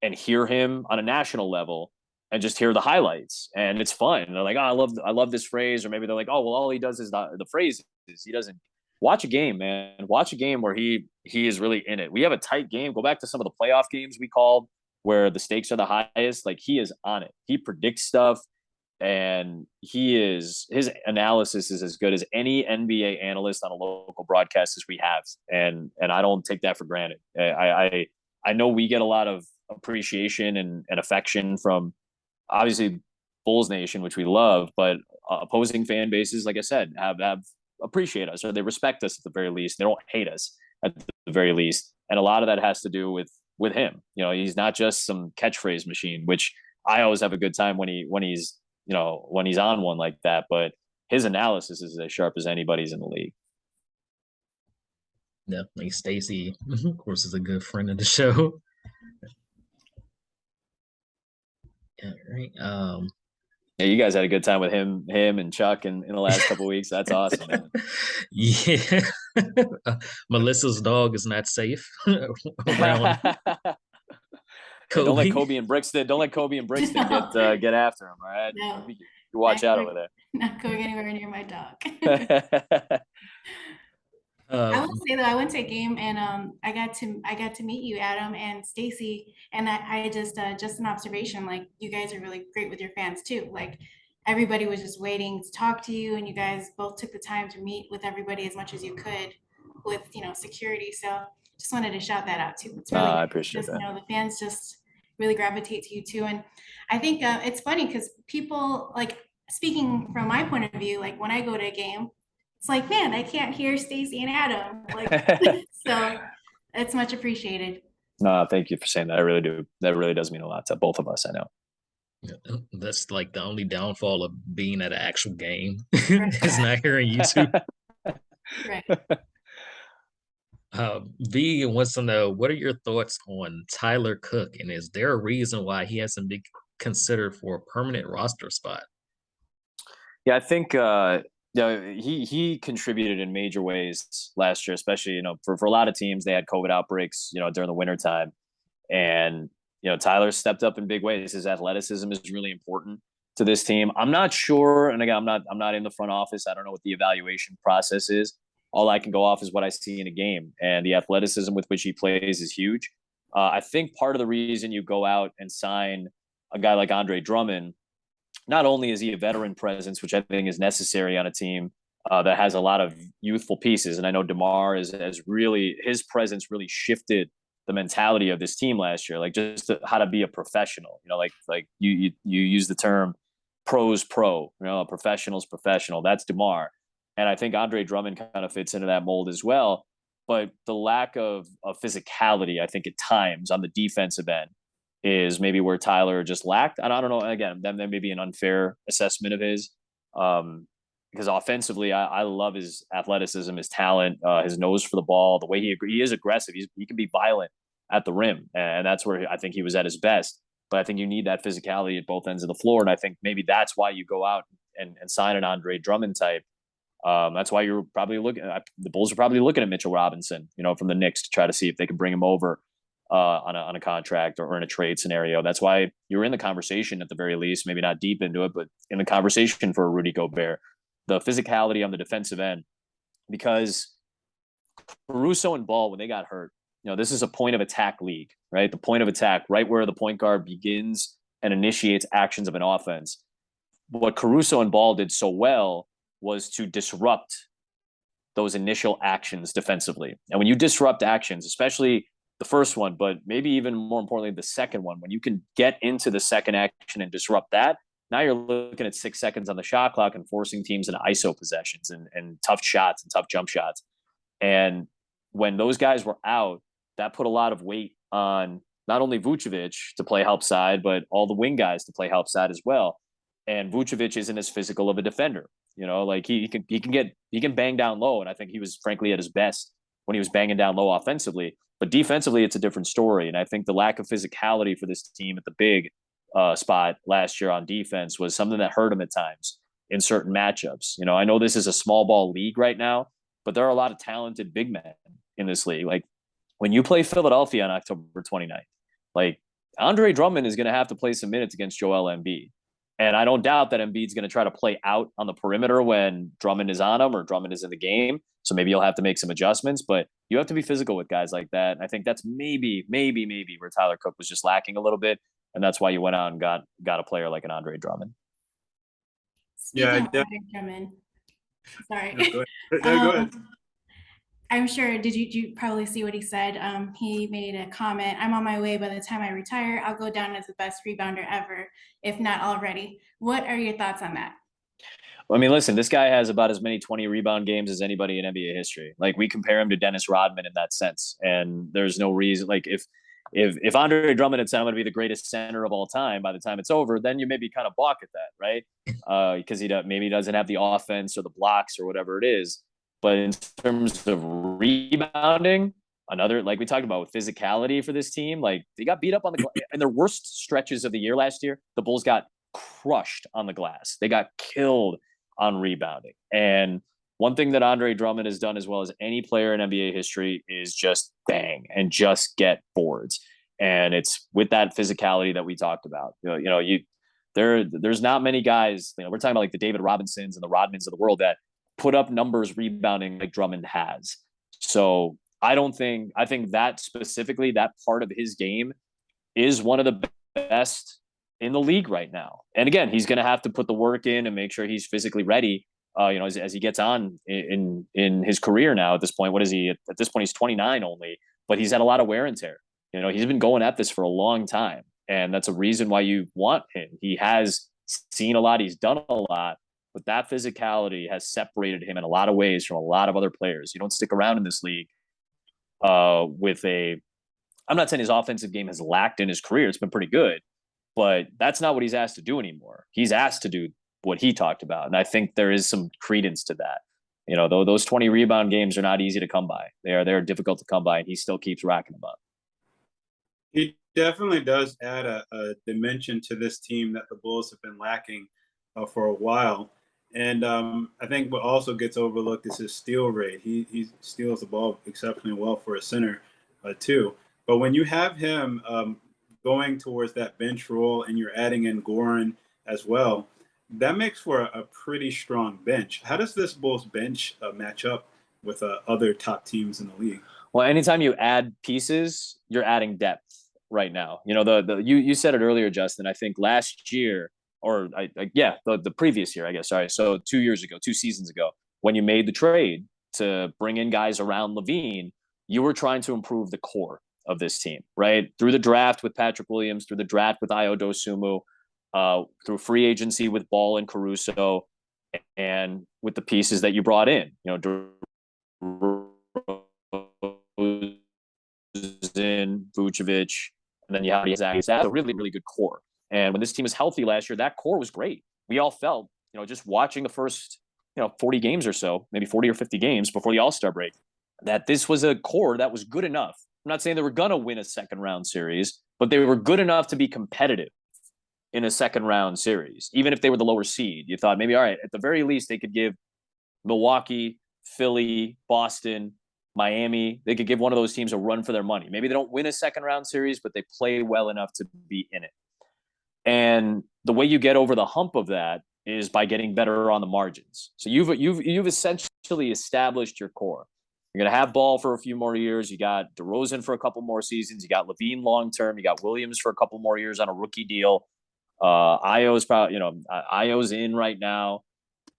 [SPEAKER 4] and hear him on a national level and just hear the highlights, and it's fun. And they're like, oh, I love this phrase. Or maybe they're like, oh, well, all he does is the phrases. He doesn't watch a game, man. Watch a game where he is really in it. We have a tight game. Go back to some of the playoff games we called where the stakes are the highest. Like he is on it. He predicts stuff, and his analysis is as good as any NBA analyst on a local broadcast as we have. And I don't take that for granted. I know we get a lot of appreciation and affection from obviously Bulls Nation, which we love, but opposing fan bases, like I said, have appreciate us, or they respect us at the very least. They don't hate us at the very least. And a lot of that has to do with him. He's not just some catchphrase machine, which I always have a good time when he's on one like that, but his analysis is as sharp as anybody's in the league.
[SPEAKER 1] Definitely. Stacy, of course, is a good friend of the show. Yeah, right.
[SPEAKER 4] Yeah, you guys had a good time with him and Chuck in the last couple of weeks. That's awesome, man.
[SPEAKER 1] Yeah. Melissa's dog is not safe around
[SPEAKER 4] Hey, don't let
[SPEAKER 1] Kobe.
[SPEAKER 4] Kobe and Brixton
[SPEAKER 2] No.
[SPEAKER 4] get after him. All right,
[SPEAKER 2] No,
[SPEAKER 4] you watch out over
[SPEAKER 2] not going anywhere near my dog.
[SPEAKER 4] there.
[SPEAKER 2] I will say though, I went to a game and I got to meet you, Adam and Stacy, and I just an observation, like you guys are really great with your fans too. Like everybody was just waiting to talk to you, and you guys both took the time to meet with everybody as much as you could with security. So just wanted to shout that out too. It's really
[SPEAKER 4] I
[SPEAKER 2] good.
[SPEAKER 4] appreciate
[SPEAKER 2] Just
[SPEAKER 4] that.
[SPEAKER 2] the fans just really gravitate to you too, and I think it's funny because people, like, speaking from my point of view, like when I go to a game, it's like, man, I can't hear Stacy and Adam. Like, so it's much appreciated.
[SPEAKER 4] No, thank you for saying that. I really do. That really does mean a lot to both of us. I know.
[SPEAKER 1] That's like the only downfall of being at an actual game is not hearing you two.
[SPEAKER 2] Right.
[SPEAKER 1] V wants to know, what are your thoughts on Tyler Cook, and is there a reason why he hasn't been considered for a permanent roster spot?
[SPEAKER 4] Yeah, I think he contributed in major ways last year, especially for a lot of teams. They had COVID outbreaks during the wintertime, and Tyler stepped up in big ways. His athleticism is really important to this team. I'm not sure, and again, I'm not in the front office. I don't know what the evaluation process is. All I can go off is what I see in a game, and the athleticism with which he plays is huge. I think part of the reason you go out and sign a guy like Andre Drummond, not only is he a veteran presence, which I think is necessary on a team that has a lot of youthful pieces, and I know DeMar his presence really shifted the mentality of this team last year, like just how to be a professional. Like you use the term pros pro, a professional's professional. That's DeMar. And I think Andre Drummond kind of fits into that mold as well. But the lack of physicality, I think at times on the defensive end, is maybe where Tyler just lacked. And I don't know, again, that may be an unfair assessment of his. Because offensively, I love his athleticism, his talent, his nose for the ball, the way he is aggressive. He can be violent at the rim. And that's where I think he was at his best. But I think you need that physicality at both ends of the floor. And I think maybe that's why you go out and sign an Andre Drummond type. That's why you're probably the Bulls are probably looking at Mitchell Robinson, from the Knicks to try to see if they can bring him over on a contract or in a trade scenario. That's why you're in the conversation at the very least, maybe not deep into it, but in the conversation for Rudy Gobert. The physicality on the defensive end, because Caruso and Ball, when they got hurt, this is a point of attack league, right? The point of attack, right where the point guard begins and initiates actions of an offense. What Caruso and Ball did so well was to disrupt those initial actions defensively. And when you disrupt actions, especially the first one, but maybe even more importantly, the second one. When you can get into the second action and disrupt that, now you're looking at 6 seconds on the shot clock and forcing teams into ISO possessions and tough shots and tough jump shots. And when those guys were out, that put a lot of weight on not only Vucevic to play help side, but all the wing guys to play help side as well. And Vucevic isn't as physical of a defender. You know, like he can bang down low, and I think he was frankly at his best when he was banging down low offensively. But defensively, it's a different story. And I think the lack of physicality for this team at the big spot last year on defense was something that hurt him at times in certain matchups. You know, I know this is a small ball league right now, but there are a lot of talented big men in this league. Like when you play Philadelphia on October 29th, like Andre Drummond is going to have to play some minutes against Joel Embiid. And I don't doubt that Embiid's going to try to play out on the perimeter when Drummond is on him or Drummond is in the game. So maybe you'll have to make some adjustments, but you have to be physical with guys like that. And I think that's maybe where Tyler Cook was just lacking a little bit. And that's why you went out and got a player like an Andre Drummond.
[SPEAKER 2] Speaking of Andre Drummond, sorry.
[SPEAKER 3] No, go ahead.
[SPEAKER 2] I'm sure, did you probably see what he said? He made a comment, I'm on my way. By the time I retire, I'll go down as the best rebounder ever, if not already. What are your thoughts on that?
[SPEAKER 4] I mean, listen, this guy has about as many 20 rebound games as anybody in NBA history. Like we compare him to Dennis Rodman in that sense. And there's no reason, like if Andre Drummond had said I'm going to be the greatest center of all time by the time it's over, then you maybe kind of balk at that, right? Because maybe he doesn't have the offense or the blocks or whatever it is. But in terms of rebounding, another, like we talked about with physicality for this team, like they got beat up on the in their worst stretches of the year last year. The Bulls got crushed on the glass. They got killed on rebounding. And one thing that Andre Drummond has done as well as any player in NBA history is just bang and just get boards. And it's with that physicality that we talked about. There's not many guys, we're talking about like the David Robinsons and the Rodmans of the world that put up numbers rebounding like Drummond has. So I think that specifically, that part of his game is one of the best in the league right now. And again, he's going to have to put the work in and make sure he's physically ready, as he gets on in his career now at this point. What is he? At this point, he's 29 only, but he's had a lot of wear and tear. He's been going at this for a long time. And that's a reason why you want him. He has seen a lot. He's done a lot. But that physicality has separated him in a lot of ways from a lot of other players. You don't stick around in this league with I'm not saying his offensive game has lacked in his career. It's been pretty good. But that's not what he's asked to do anymore. He's asked to do what he talked about. And I think there is some credence to that. Though those 20 rebound games are not easy to come by. They're difficult to come by, and he still keeps racking them up.
[SPEAKER 3] He definitely does add a dimension to this team that the Bulls have been lacking for a while. And I think what also gets overlooked is his steal rate. He steals the ball exceptionally well for a center, too. But when you have him going towards that bench role and you're adding in Goran as well, that makes for a pretty strong bench. How does this Bulls bench match up with other top teams in the league?
[SPEAKER 4] Well, anytime you add pieces, you're adding depth right now. You said it earlier, Justin. I think last year, or the previous year, I guess. Sorry. So 2 seasons ago, when you made the trade to bring in guys around LaVine, you were trying to improve the core of this team, right? Through the draft with Patrick Williams, through the draft with Ayo Dosunmu, through free agency with Ball and Caruso, and with the pieces that you brought in, Vucevic, and then you have Zach. That's a really, really good core. And when this team was healthy last year, that core was great. We all felt, just watching the first, 40 games or so, maybe 40 or 50 games before the All-Star break, that this was a core that was good enough. I'm not saying they were going to win a second round series, but they were good enough to be competitive in a second round series. Even if they were the lower seed, you thought maybe, all right, at the very least, they could give Milwaukee, Philly, Boston, Miami, they could give one of those teams a run for their money. Maybe they don't win a second round series, but they play well enough to be in it. And the way you get over the hump of that is by getting better on the margins. So you've essentially established your core. You're going to have Ball for a few more years. You got DeRozan for a couple more seasons. You got LaVine long-term. You got Williams for a couple more years on a rookie deal. Io's probably, Io's in right now.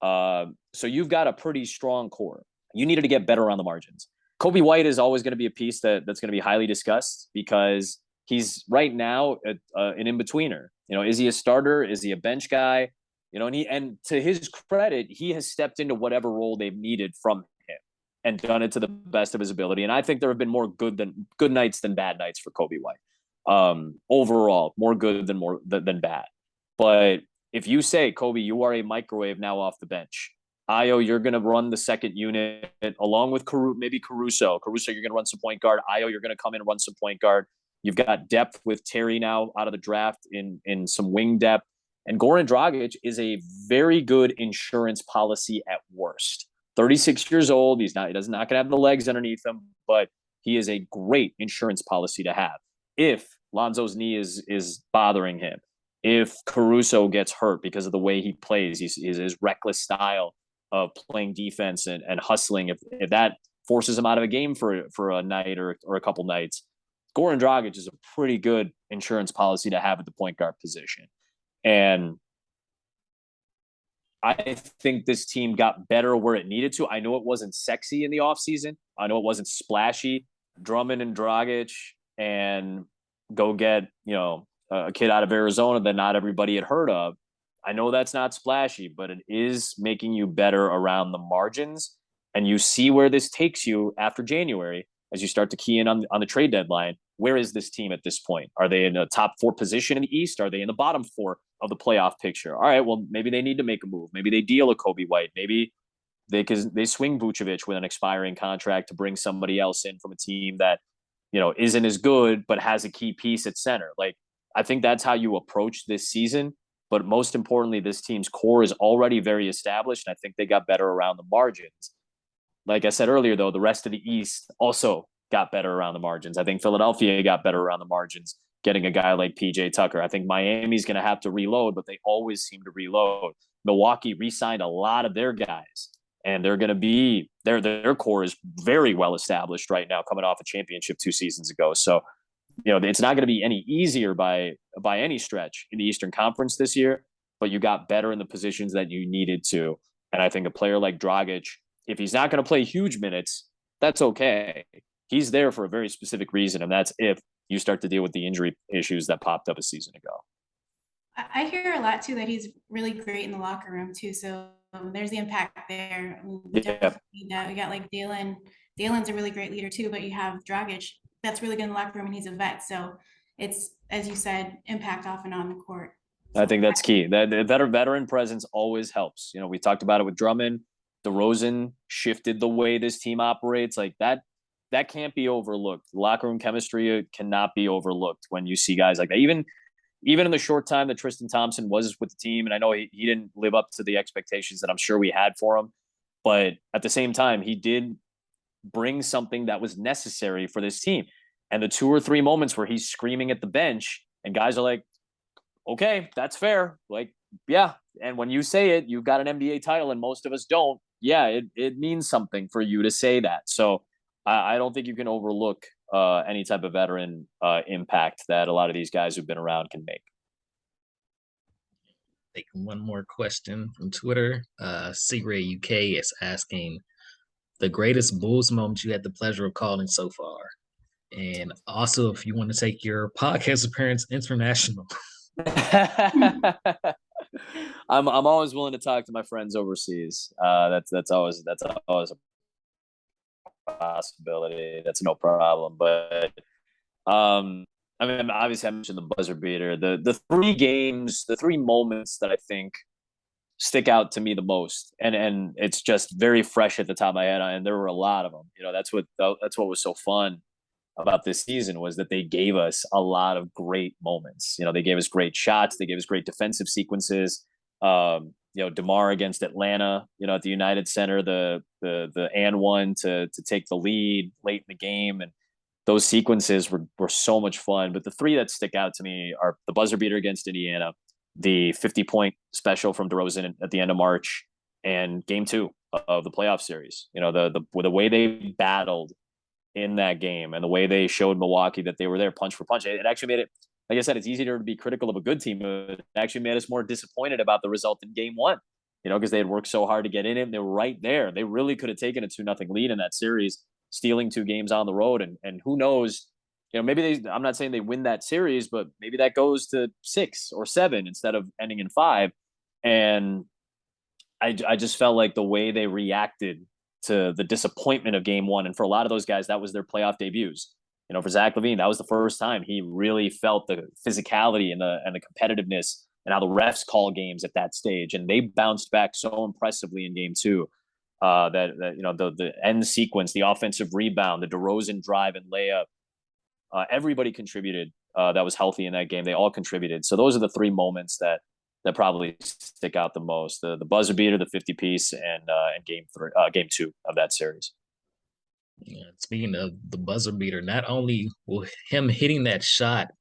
[SPEAKER 4] So you've got a pretty strong core. You needed to get better on the margins. Kobe White is always going to be a piece that's going to be highly discussed because he's right now an in-betweener. Is he a starter? Is he a bench guy? And to his credit, he has stepped into whatever role they've needed from him and done it to the best of his ability. And I think there have been more good nights than bad nights for Kobe White. Overall, more good than bad. But if you say, Kobe, you are a microwave now off the bench, Ayo, you're going to run the second unit along with maybe Caruso. Caruso, you're going to run some point guard. Ayo, you're going to come in and run some point guard. You've got depth with Terry now out of the draft in some wing depth. And Goran Dragic is a very good insurance policy at worst. 36 years old. He's not going to have the legs underneath him, but he is a great insurance policy to have. If Lonzo's knee is bothering him, if Caruso gets hurt because of the way he plays, his reckless style of playing defense and hustling, if that forces him out of a game for a night or a couple nights, Goran Dragic is a pretty good insurance policy to have at the point guard position. And I think this team got better where it needed to. I know it wasn't sexy in the offseason. I know it wasn't splashy. Drummond and Dragic and go get, a kid out of Arizona that not everybody had heard of. I know that's not splashy, but it is making you better around the margins. And you see where this takes you after January as you start to key in on the trade deadline. Where is this team at this point? Are they in the top 4 position in the East? Are they in the bottom 4 of the playoff picture? All right, well, maybe they need to make a move. Maybe they deal a Kobe White. Maybe they swing Vucevic with an expiring contract to bring somebody else in from a team that, isn't as good, but has a key piece at center. Like, I think that's how you approach this season. But most importantly, this team's core is already very established, and I think they got better around the margins. Like I said earlier, though, the rest of the East also got better around the margins. I think Philadelphia got better around the margins, getting a guy like PJ Tucker. I think Miami's going to have to reload, but they always seem to reload. Milwaukee re-signed a lot of their guys, and they're going to be their core is very well established right now, coming off a championship 2 seasons ago. So, it's not going to be any easier by any stretch in the Eastern Conference this year, but you got better in the positions that you needed to. And I think a player like Dragic, if he's not going to play huge minutes, that's okay. He's there for a very specific reason, and that's if you start to deal with the injury issues that popped up a season ago.
[SPEAKER 2] I hear a lot too that he's really great in the locker room too. So there's the impact there. We definitely need that. We got like Dalen. Dalen's a really great leader too, but you have Dragic that's really good in the locker room, and he's a vet. So it's, as you said, impact off and on the court. So
[SPEAKER 4] I think that's key. That veteran presence always helps. We talked about it with Drummond. DeRozan shifted the way this team operates. Like that can't be overlooked. Locker room chemistry cannot be overlooked when you see guys like that. Even in the short time that Tristan Thompson was with the team, and I know he didn't live up to the expectations that I'm sure we had for him, but at the same time, he did bring something that was necessary for this team. And the 2 or 3 moments where he's screaming at the bench and guys are like, okay, that's fair. Like, yeah. And when you say it, you've got an NBA title and most of us don't. Yeah, it means something for you to say that. So I don't think you can overlook any type of veteran impact that a lot of these guys who've been around can make.
[SPEAKER 1] Take one more question from Twitter. Ray UK is asking the greatest Bulls moment you had the pleasure of calling so far. And also, if you want to take your podcast appearance international.
[SPEAKER 4] I'm always willing to talk to my friends overseas. That's always a possibility. That's no problem. But obviously I mentioned the buzzer beater. The 3 moments that I think stick out to me the most, and it's just very fresh at the top of my head, and there were a lot of them. That's what was so fun about this season, was that they gave us a lot of great moments. They gave us great shots, they gave us great defensive sequences. DeMar against Atlanta, at the United Center, the and one to take the lead late in the game, and those sequences were so much fun. But the 3 that stick out to me are the buzzer beater against Indiana, the 50-point special from DeRozan at the end of March, and Game 2 of the playoff series. The way they battled in that game and the way they showed Milwaukee that they were there punch for punch. It actually made it, like I said, it's easier to be critical of a good team. It actually made us more disappointed about the result in Game 1, because they had worked so hard to get in it. And they were right there. They really could have taken a 2-0 lead in that series. stealing 2 games on the road, and who knows, maybe I'm not saying they win that series, but maybe that goes to 6 or 7 instead of ending in 5. And I just felt like the way they reacted to the disappointment of game 1, and for a lot of those guys, that was their playoff debuts. For Zach LaVine, that was the first time he really felt the physicality and the competitiveness and how the refs call games at that stage. And they bounced back so impressively in game 2. The end sequence, the offensive rebound, the DeRozan drive and layup, everybody contributed that was healthy in that game. They all contributed. So those are the 3 moments that probably stick out the most: the buzzer beater, the 50-piece, and game 2 of that series.
[SPEAKER 1] Yeah, speaking of the buzzer beater, not only will him hitting that shot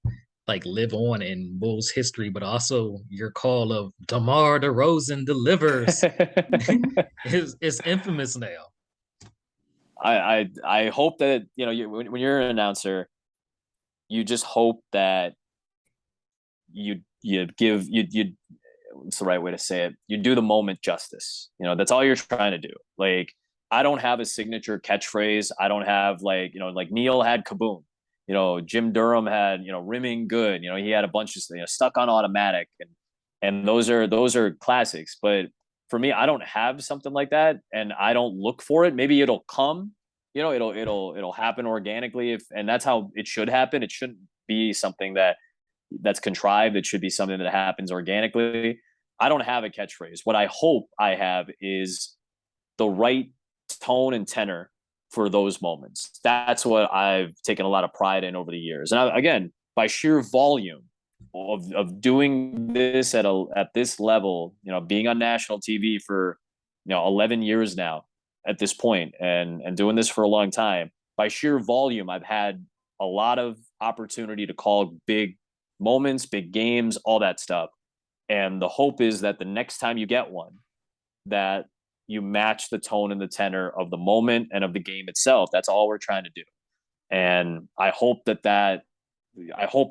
[SPEAKER 1] like live on in Bulls history, but also your call of DeMar DeRozan delivers is infamous now.
[SPEAKER 4] I hope that when you're an announcer, you just hope that you what's the right way to say it? You do the moment justice. That's all you're trying to do. Like, I don't have a signature catchphrase. I don't have like Neil had kaboom. Jim Durham had, rimming good. He had a bunch of stuck on automatic, and those are classics. But for me, I don't have something like that, and I don't look for it. Maybe it'll come. It'll happen organically, and that's how it should happen. It shouldn't be something that's contrived. It should be something that happens organically. I don't have a catchphrase. What I hope I have is the right tone and tenor for those moments. That's what I've taken a lot of pride in over the years. And again, by sheer volume of doing this at this level, being on national TV for 11 years now at this point, and doing this for a long time, by sheer volume, I've had a lot of opportunity to call big moments, big games, all that stuff. And the hope is that the next time you get one, that you match the tone and the tenor of the moment and of the game itself. That's all we're trying to do. And I hope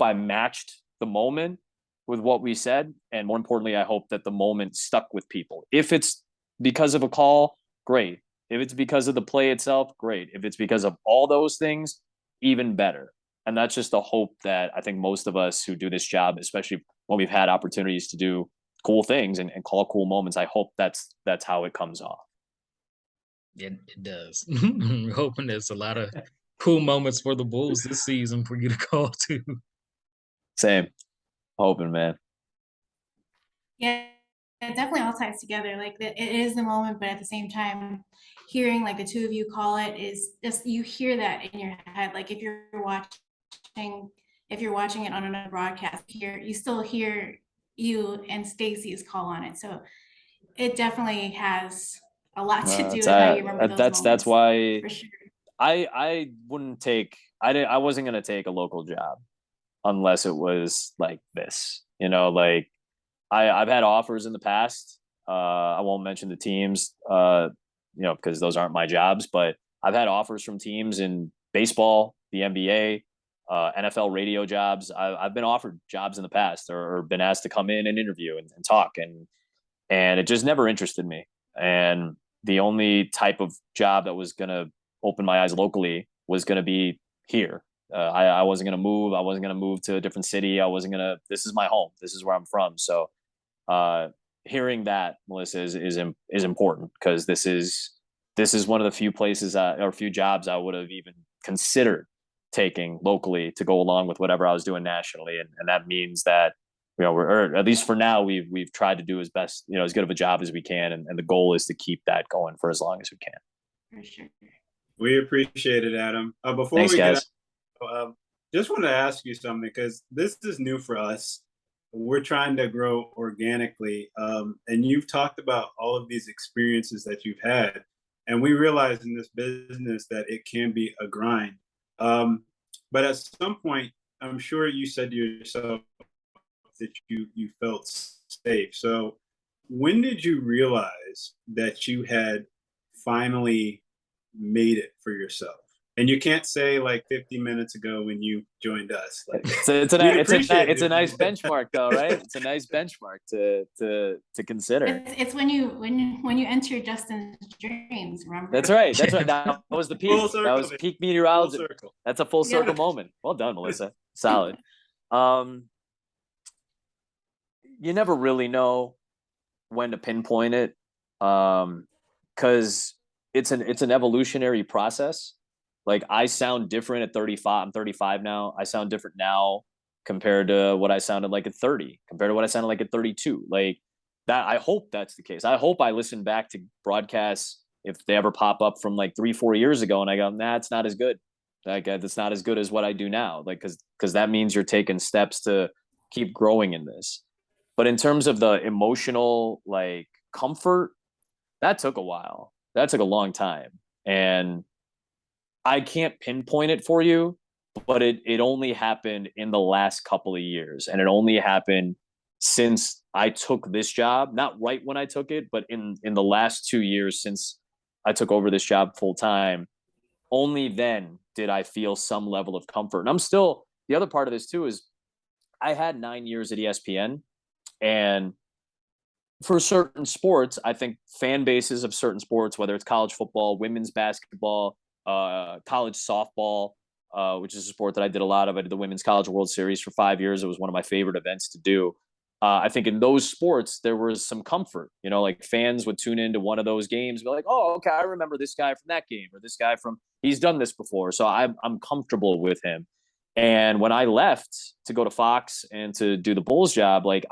[SPEAKER 4] I matched the moment with what we said. And more importantly, I hope that the moment stuck with people. If it's because of a call, great. If it's because of the play itself, great. If it's because of all those things, even better. And that's just the hope that I think most of us who do this job, especially when we've had opportunities to do cool things and call cool moments, I hope that's how it comes off.
[SPEAKER 1] It does. We're hoping there's a lot of cool moments for the Bulls this season for you to call to.
[SPEAKER 4] Same. Hoping, man.
[SPEAKER 2] Yeah, it definitely all ties together. Like it is the moment, but at the same time, hearing like the 2 of you call it is just, you hear that in your head. Like if you're watching it on another broadcast, you still hear you and Stacey's call on it. So it definitely has a lot to do with how you remember those moments.
[SPEAKER 4] That's why
[SPEAKER 2] for sure.
[SPEAKER 4] I wasn't gonna take a local job unless it was like this. Like I've had offers in the past. I won't mention the teams, because those aren't my jobs, but I've had offers from teams in baseball, the NBA, NFL radio jobs. I've been offered jobs in the past, or been asked to come in and interview and talk, and it just never interested me. And the only type of job that was going to open my eyes locally was going to be here. I wasn't going to move. I wasn't going to move to a different city. This is my home. This is where I'm from. So hearing that, Melissa, is important, because this is one of the few places or few jobs I would have even considered taking locally to go along with whatever I was doing nationally. And that means that, or at least for now, we've tried to do as best, as good of a job as we can. And the goal is to keep that going for as long as we can.
[SPEAKER 2] For sure.
[SPEAKER 3] We appreciate it, Adam. Before
[SPEAKER 4] Thanks,
[SPEAKER 3] we
[SPEAKER 4] guys.
[SPEAKER 3] get out, just want to ask you something, because this is new for us. We're trying to grow organically. And you've talked about all of these experiences that you've had. And we realize in this business that it can be a grind. But at some point, I'm sure you said to yourself that you felt safe. So when did you realize that you had finally made it for yourself? And you can't say like 50 minutes ago when you joined us. Like,
[SPEAKER 4] it's a nice benchmark though, right? It's a nice benchmark to consider.
[SPEAKER 2] It's when you enter Justin's dreams, remember?
[SPEAKER 4] That's right. That was the peak.
[SPEAKER 3] Circle,
[SPEAKER 4] that was peak meteorology. That's a full circle
[SPEAKER 2] Yeah.
[SPEAKER 4] moment. Well done, Melissa. Solid. You never really know when to pinpoint it, because it's an evolutionary process. Like, I sound different at 35. I'm 35 now. I sound different now compared to what I sounded like at 30, compared to what I sounded like at 32. Like that, I hope that's the case. I hope I listen back to broadcasts if they ever pop up from like 3-4 years ago and I go, nah, it's not as good. Like, it's not as good as what I do now. Like, because that means you're taking steps to keep growing in this. But in terms of the emotional like comfort, that took a while. That took a long time. And I can't pinpoint it for you, but it only happened in the last couple of years. And it only happened since I took this job, not right when I took it, but in the last 2 years since I took over this job full time. Only then did I feel some level of comfort. And I'm still, the other part of this too is I had 9 years at ESPN, and for certain sports, I think fan bases of certain sports, whether it's college football, women's basketball, college softball, which is a sport that I did a lot of. I did the Women's College World Series for 5 years. It was one of my favorite events to do. I think in those sports, there was some comfort, like fans would tune into one of those games and be like, oh, okay, I remember this guy from that game, or this guy he's done this before. So I'm comfortable with him. And when I left to go to Fox and to do the Bulls job, like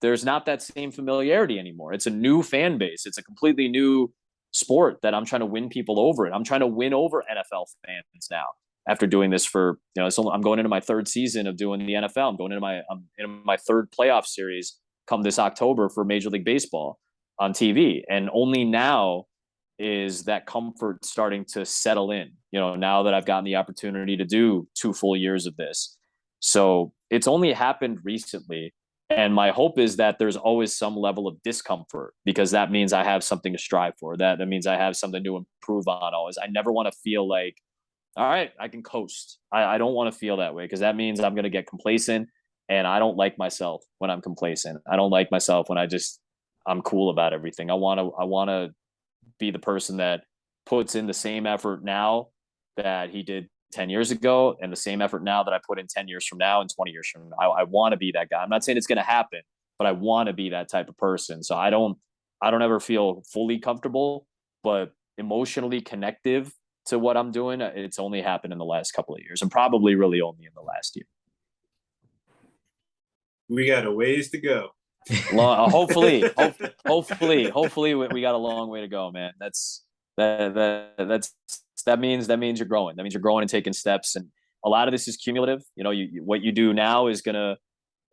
[SPEAKER 4] there's not that same familiarity anymore. It's a new fan base. It's a completely new sport that I'm trying to win people over. And I'm trying to win over NFL fans now after doing this for, so I'm going into my third season of doing the NFL. I'm in my third playoff series come this October for Major League Baseball on TV. And only now is that comfort starting to settle in, now that I've gotten the opportunity to do 2 full years of this. So it's only happened recently. And my hope is that there's always some level of discomfort, because that means I have something to strive for. That means I have something to improve on always. I never want to feel like, all right, I can coast. I don't want to feel that way, because that means I'm going to get complacent, and I don't like myself when I'm complacent. I don't like myself when I'm cool about everything. I want to be the person that puts in the same effort now that he did 10 years ago, and the same effort now that I put in 10 years from now and 20 years from now. I want to be that guy. I'm not saying it's going to happen, but I want to be that type of person. So I don't ever feel fully comfortable, but emotionally connective to what I'm doing. It's only happened in the last couple of years, and probably really only in the last year.
[SPEAKER 3] We got a ways to go.
[SPEAKER 4] Hopefully we got a long way to go, man. That means you're growing. That means you're growing and taking steps. And a lot of this is cumulative. What you do now is going to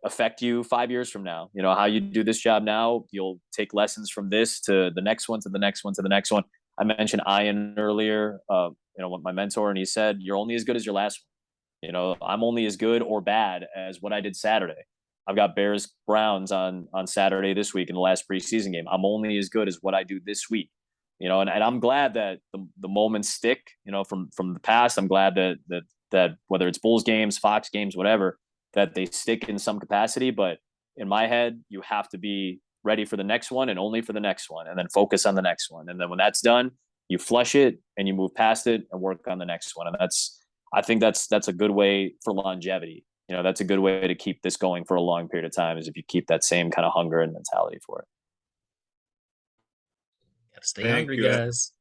[SPEAKER 4] affect you 5 years from now. How you do this job now, you'll take lessons from this to the next one, to the next one, to the next one. I mentioned Ian earlier, my mentor, and he said, you're only as good as your last one. I'm only as good or bad as what I did Saturday. I've got Bears Browns on Saturday this week in the last preseason game. I'm only as good as what I do this week. And I'm glad that the moments stick, from the past. I'm glad that whether it's Bulls games, Fox games, whatever, that they stick in some capacity. But in my head, you have to be ready for the next one and only for the next one, and then focus on the next one. And then when that's done, you flush it and you move past it and work on the next one. And I think that's a good way for longevity. That's a good way to keep this going for a long period of time, is if you keep that same kind of hunger and mentality for it.
[SPEAKER 1] Stay hungry, guys.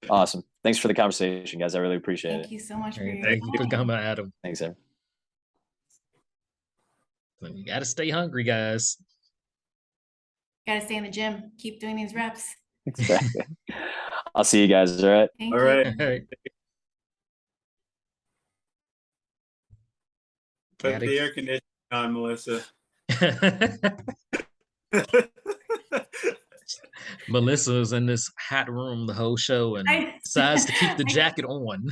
[SPEAKER 4] Awesome. Thanks for the conversation, guys. I really appreciate it.
[SPEAKER 2] Thank you so much for your
[SPEAKER 1] Thank you for coming, Adam.
[SPEAKER 4] Thanks, Adam.
[SPEAKER 1] You got to stay hungry, guys.
[SPEAKER 2] Gotta stay in the gym. Keep doing these reps.
[SPEAKER 4] Exactly. I'll see you guys. All right.
[SPEAKER 2] Thank
[SPEAKER 3] All
[SPEAKER 2] you.
[SPEAKER 3] right.
[SPEAKER 1] All right.
[SPEAKER 3] Put the air conditioning on, Melissa.
[SPEAKER 1] Melissa's in this hot room the whole show and decides to keep the jacket on.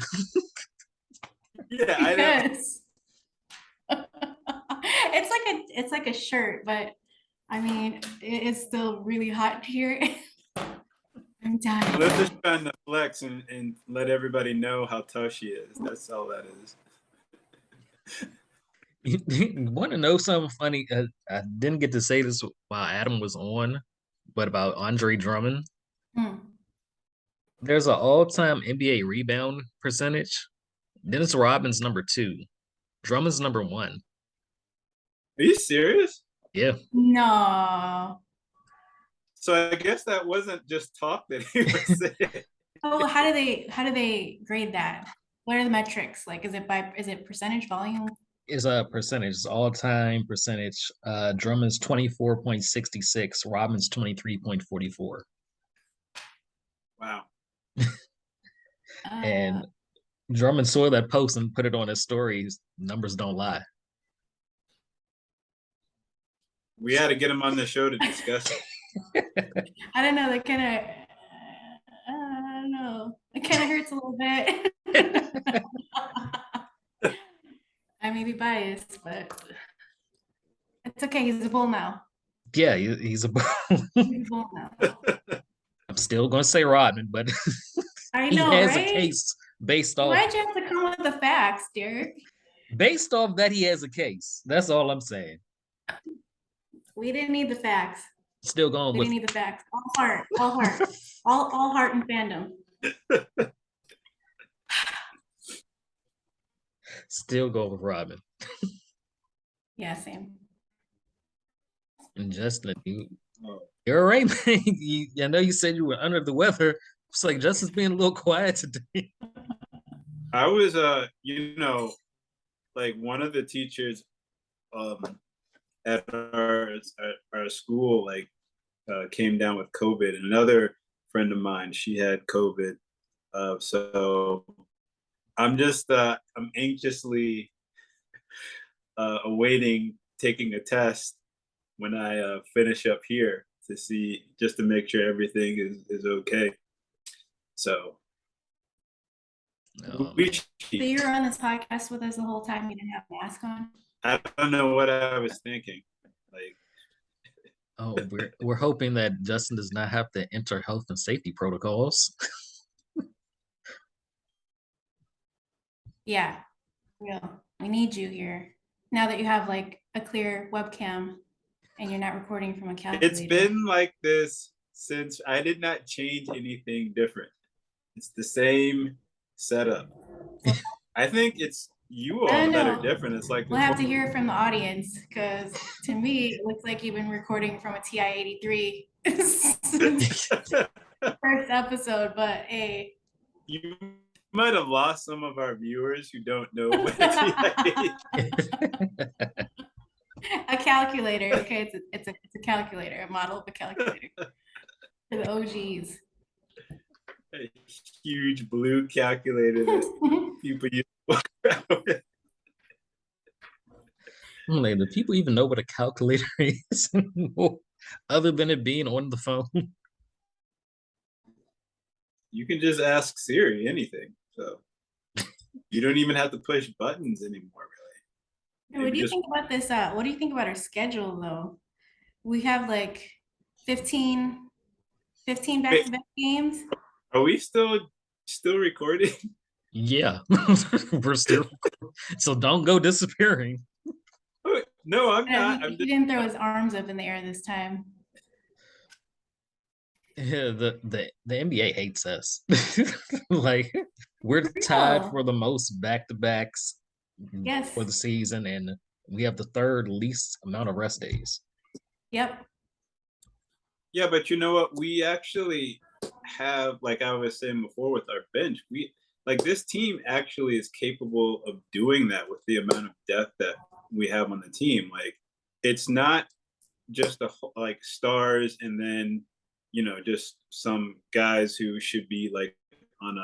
[SPEAKER 3] Yeah, I know.
[SPEAKER 2] It's like a shirt, but I mean, it's still really hot here. I'm dying.
[SPEAKER 3] Cliff is trying to flex and let everybody know how tough she is. That's all that is.
[SPEAKER 1] You want to know something funny? I didn't get to say this while Adam was on, but about Andre Drummond.
[SPEAKER 2] Hmm.
[SPEAKER 1] There's an all-time NBA rebound percentage. Dennis Rodman's number 2. Drummond's number 1.
[SPEAKER 3] Are you serious?
[SPEAKER 1] Yeah.
[SPEAKER 2] No.
[SPEAKER 3] So I guess that wasn't just talk that he was saying.
[SPEAKER 2] Oh, how do they grade that? What are the metrics? Like, is it percentage volume?
[SPEAKER 1] Is a percentage, it's all-time percentage. Drummond's 24.66, Rodman's 23.44.
[SPEAKER 3] Wow.
[SPEAKER 1] And Drummond saw that post and put it on his story. His numbers don't lie.
[SPEAKER 3] We had to get him on the show to discuss it.
[SPEAKER 2] I don't know. That kind of, I don't know. It kind of hurts a little bit. I may be biased, but it's okay. He's a bull now.
[SPEAKER 1] Yeah, he's a
[SPEAKER 2] He's a bull now.
[SPEAKER 1] I'm still gonna say Rodman, but
[SPEAKER 2] I
[SPEAKER 1] he
[SPEAKER 2] know,
[SPEAKER 1] has
[SPEAKER 2] right?
[SPEAKER 1] a case based off
[SPEAKER 2] Why'd you have to come with the facts, Derek?
[SPEAKER 1] based off that he has a case. That's all I'm saying.
[SPEAKER 2] We didn't need the facts.
[SPEAKER 1] Still going
[SPEAKER 2] We
[SPEAKER 1] with
[SPEAKER 2] didn't need the facts. All heart, all heart and fandom.
[SPEAKER 1] still going with Rodman.
[SPEAKER 2] Yeah, same.
[SPEAKER 1] And Justin,
[SPEAKER 3] Oh.
[SPEAKER 1] you're right, man. I know you said you were under the weather. It's like Justin's being a little quiet today.
[SPEAKER 3] I was like one of the teachers at our school came down with COVID, and another friend of mine, she had COVID. So I'm just I'm anxiously awaiting taking a test when I finish up here to see, just to make sure everything is okay. So we
[SPEAKER 2] So you were on this podcast with us the whole time. You didn't have a mask on.
[SPEAKER 3] I don't know what I was thinking. Like,
[SPEAKER 1] Oh, we're hoping that Justin does not have to enter health and safety protocols.
[SPEAKER 2] Yeah, real. We need you here now that you have like a clear webcam and you're not recording from a calculator.
[SPEAKER 3] it's been like this since I did not change anything different. It's the same setup. I think it's you
[SPEAKER 2] I
[SPEAKER 3] all
[SPEAKER 2] don't
[SPEAKER 3] that are
[SPEAKER 2] know.
[SPEAKER 3] different. It's like
[SPEAKER 2] We'll have to hear from the audience because to me it looks like you've been recording from a TI-83 since first episode. But hey,
[SPEAKER 3] you might have lost some of our viewers who don't know what TI
[SPEAKER 2] a calculator. Okay, it's a calculator, a model of a calculator for the OGs.
[SPEAKER 3] a huge blue calculator that people use.
[SPEAKER 1] I'm like, do people even know what a calculator is, other than it being on the phone?
[SPEAKER 3] You can just ask Siri anything. So you don't even have to push buttons anymore, really.
[SPEAKER 2] What do you think about this? What do you think about our schedule though? We have like 15 back-to-back games.
[SPEAKER 3] Are we still recording?
[SPEAKER 1] Yeah, we're still. So don't go disappearing.
[SPEAKER 3] No, I'm
[SPEAKER 2] He
[SPEAKER 3] not. I'm just,
[SPEAKER 2] didn't throw his arms up in the air this time.
[SPEAKER 1] Yeah, the NBA hates us. Like we're tied
[SPEAKER 2] real.
[SPEAKER 1] for the most back-to-backs
[SPEAKER 2] Yes.
[SPEAKER 1] for the season, and we have the third least amount of rest days.
[SPEAKER 2] Yep.
[SPEAKER 3] yeah, but you know what? We actually have, like I was saying before with our bench, this team actually is capable of doing that with the amount of depth that we have on the team. Like, it's not just like stars and then just some guys who should be like on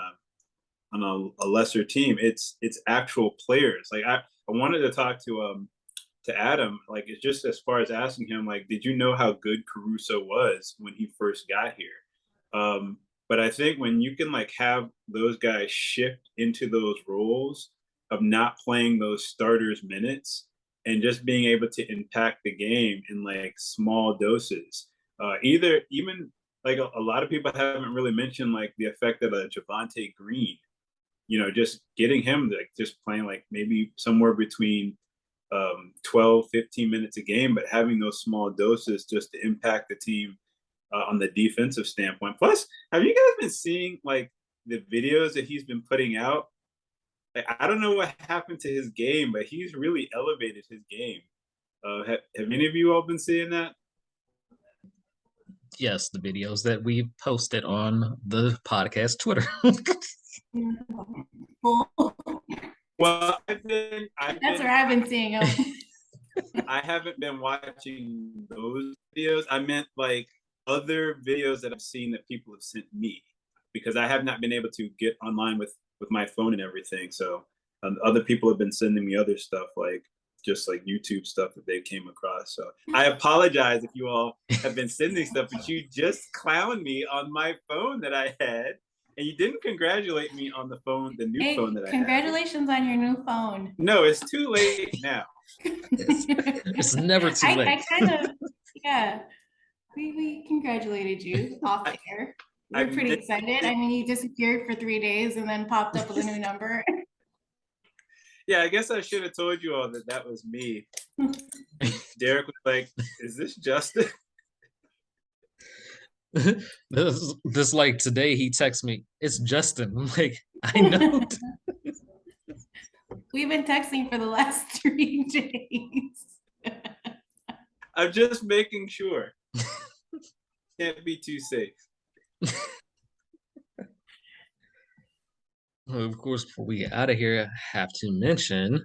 [SPEAKER 3] a lesser team. It's actual players. Like I wanted to talk to Adam, like it's just as far as asking him, like, did you know how good Caruso was when he first got here? But I think when you can like have those guys shift into those roles of not playing those starters minutes and just being able to impact the game in like small doses, even like a lot of people haven't really mentioned like the effect of a Javonte Green. You know, just getting him like just playing like maybe somewhere between 12, 15 minutes a game, but having those small doses just to impact the team on the defensive standpoint. Plus, have you guys been seeing like the videos that he's been putting out? Like, I don't know what happened to his game, but he's really elevated his game. Have any of you all been seeing that?
[SPEAKER 1] Yes, the videos that we posted on the podcast Twitter.
[SPEAKER 3] Well,
[SPEAKER 2] That's where I've been seeing them.
[SPEAKER 3] I haven't been watching those videos. I meant like other videos that I've seen that people have sent me, because I have not been able to get online with my phone and everything. So other people have been sending me other stuff, like just like YouTube stuff that they came across. So I apologize if you all have been sending stuff, but you just clowned me on my phone that I had, and you didn't congratulate me on the phone, the new
[SPEAKER 2] Hey,
[SPEAKER 3] phone that I had.
[SPEAKER 2] congratulations on your new phone.
[SPEAKER 3] No, it's too late now.
[SPEAKER 1] It's never too late.
[SPEAKER 2] I kind of, yeah. We congratulated you off the air. We're pretty excited. I mean, you disappeared for 3 days and then popped up with a new number.
[SPEAKER 3] Yeah, I guess I should have told you all that that was me. Derek was like, "Is this Justin?"
[SPEAKER 1] This like today he texts me, it's Justin. I'm like, I know.
[SPEAKER 2] We've been texting for the last 3 days.
[SPEAKER 3] I'm just making sure. Can't be too safe.
[SPEAKER 1] Well, of course, before we get out of here, I have to mention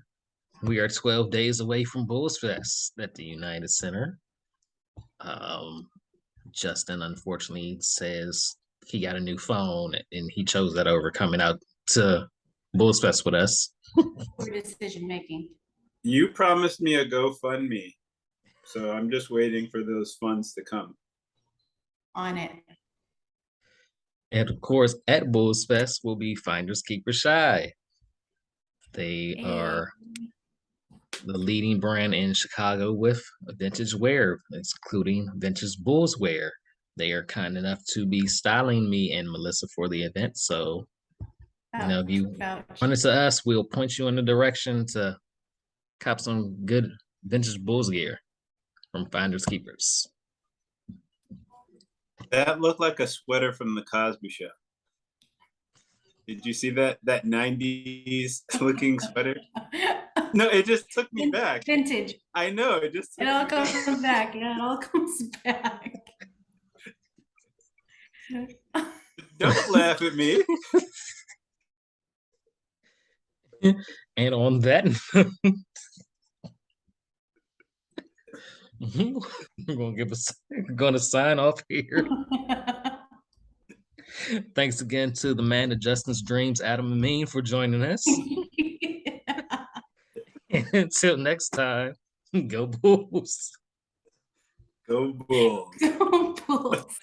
[SPEAKER 1] we are 12 days away from Bulls Fest at the United Center. Justin unfortunately says he got a new phone and he chose that over coming out to Bulls Fest with us.
[SPEAKER 2] For decision making.
[SPEAKER 3] You promised me a GoFundMe, so I'm just waiting for those funds to come.
[SPEAKER 2] On it.
[SPEAKER 1] And of course, at Bulls Fest will be Finders Keepers Shy. They are the leading brand in Chicago with vintage wear, including vintage Bulls wear. They are kind enough to be styling me and Melissa for the event. So, you know, if you run into us, we'll point you in the direction to cop some good vintage Bulls gear from Finders Keepers.
[SPEAKER 3] That looked like a sweater from the Cosby Show. Did you see that 90s looking sweater? No, it just took me back.
[SPEAKER 2] Vintage.
[SPEAKER 3] I know, it just
[SPEAKER 2] It all comes back. Yeah, it all comes back.
[SPEAKER 3] Don't laugh at me.
[SPEAKER 1] And on that we're gonna sign off here. Thanks again to the man of Justin's dreams, Adam Amin, for joining us. And until next time, go Bulls.
[SPEAKER 3] Go Bulls.
[SPEAKER 2] Go Bulls.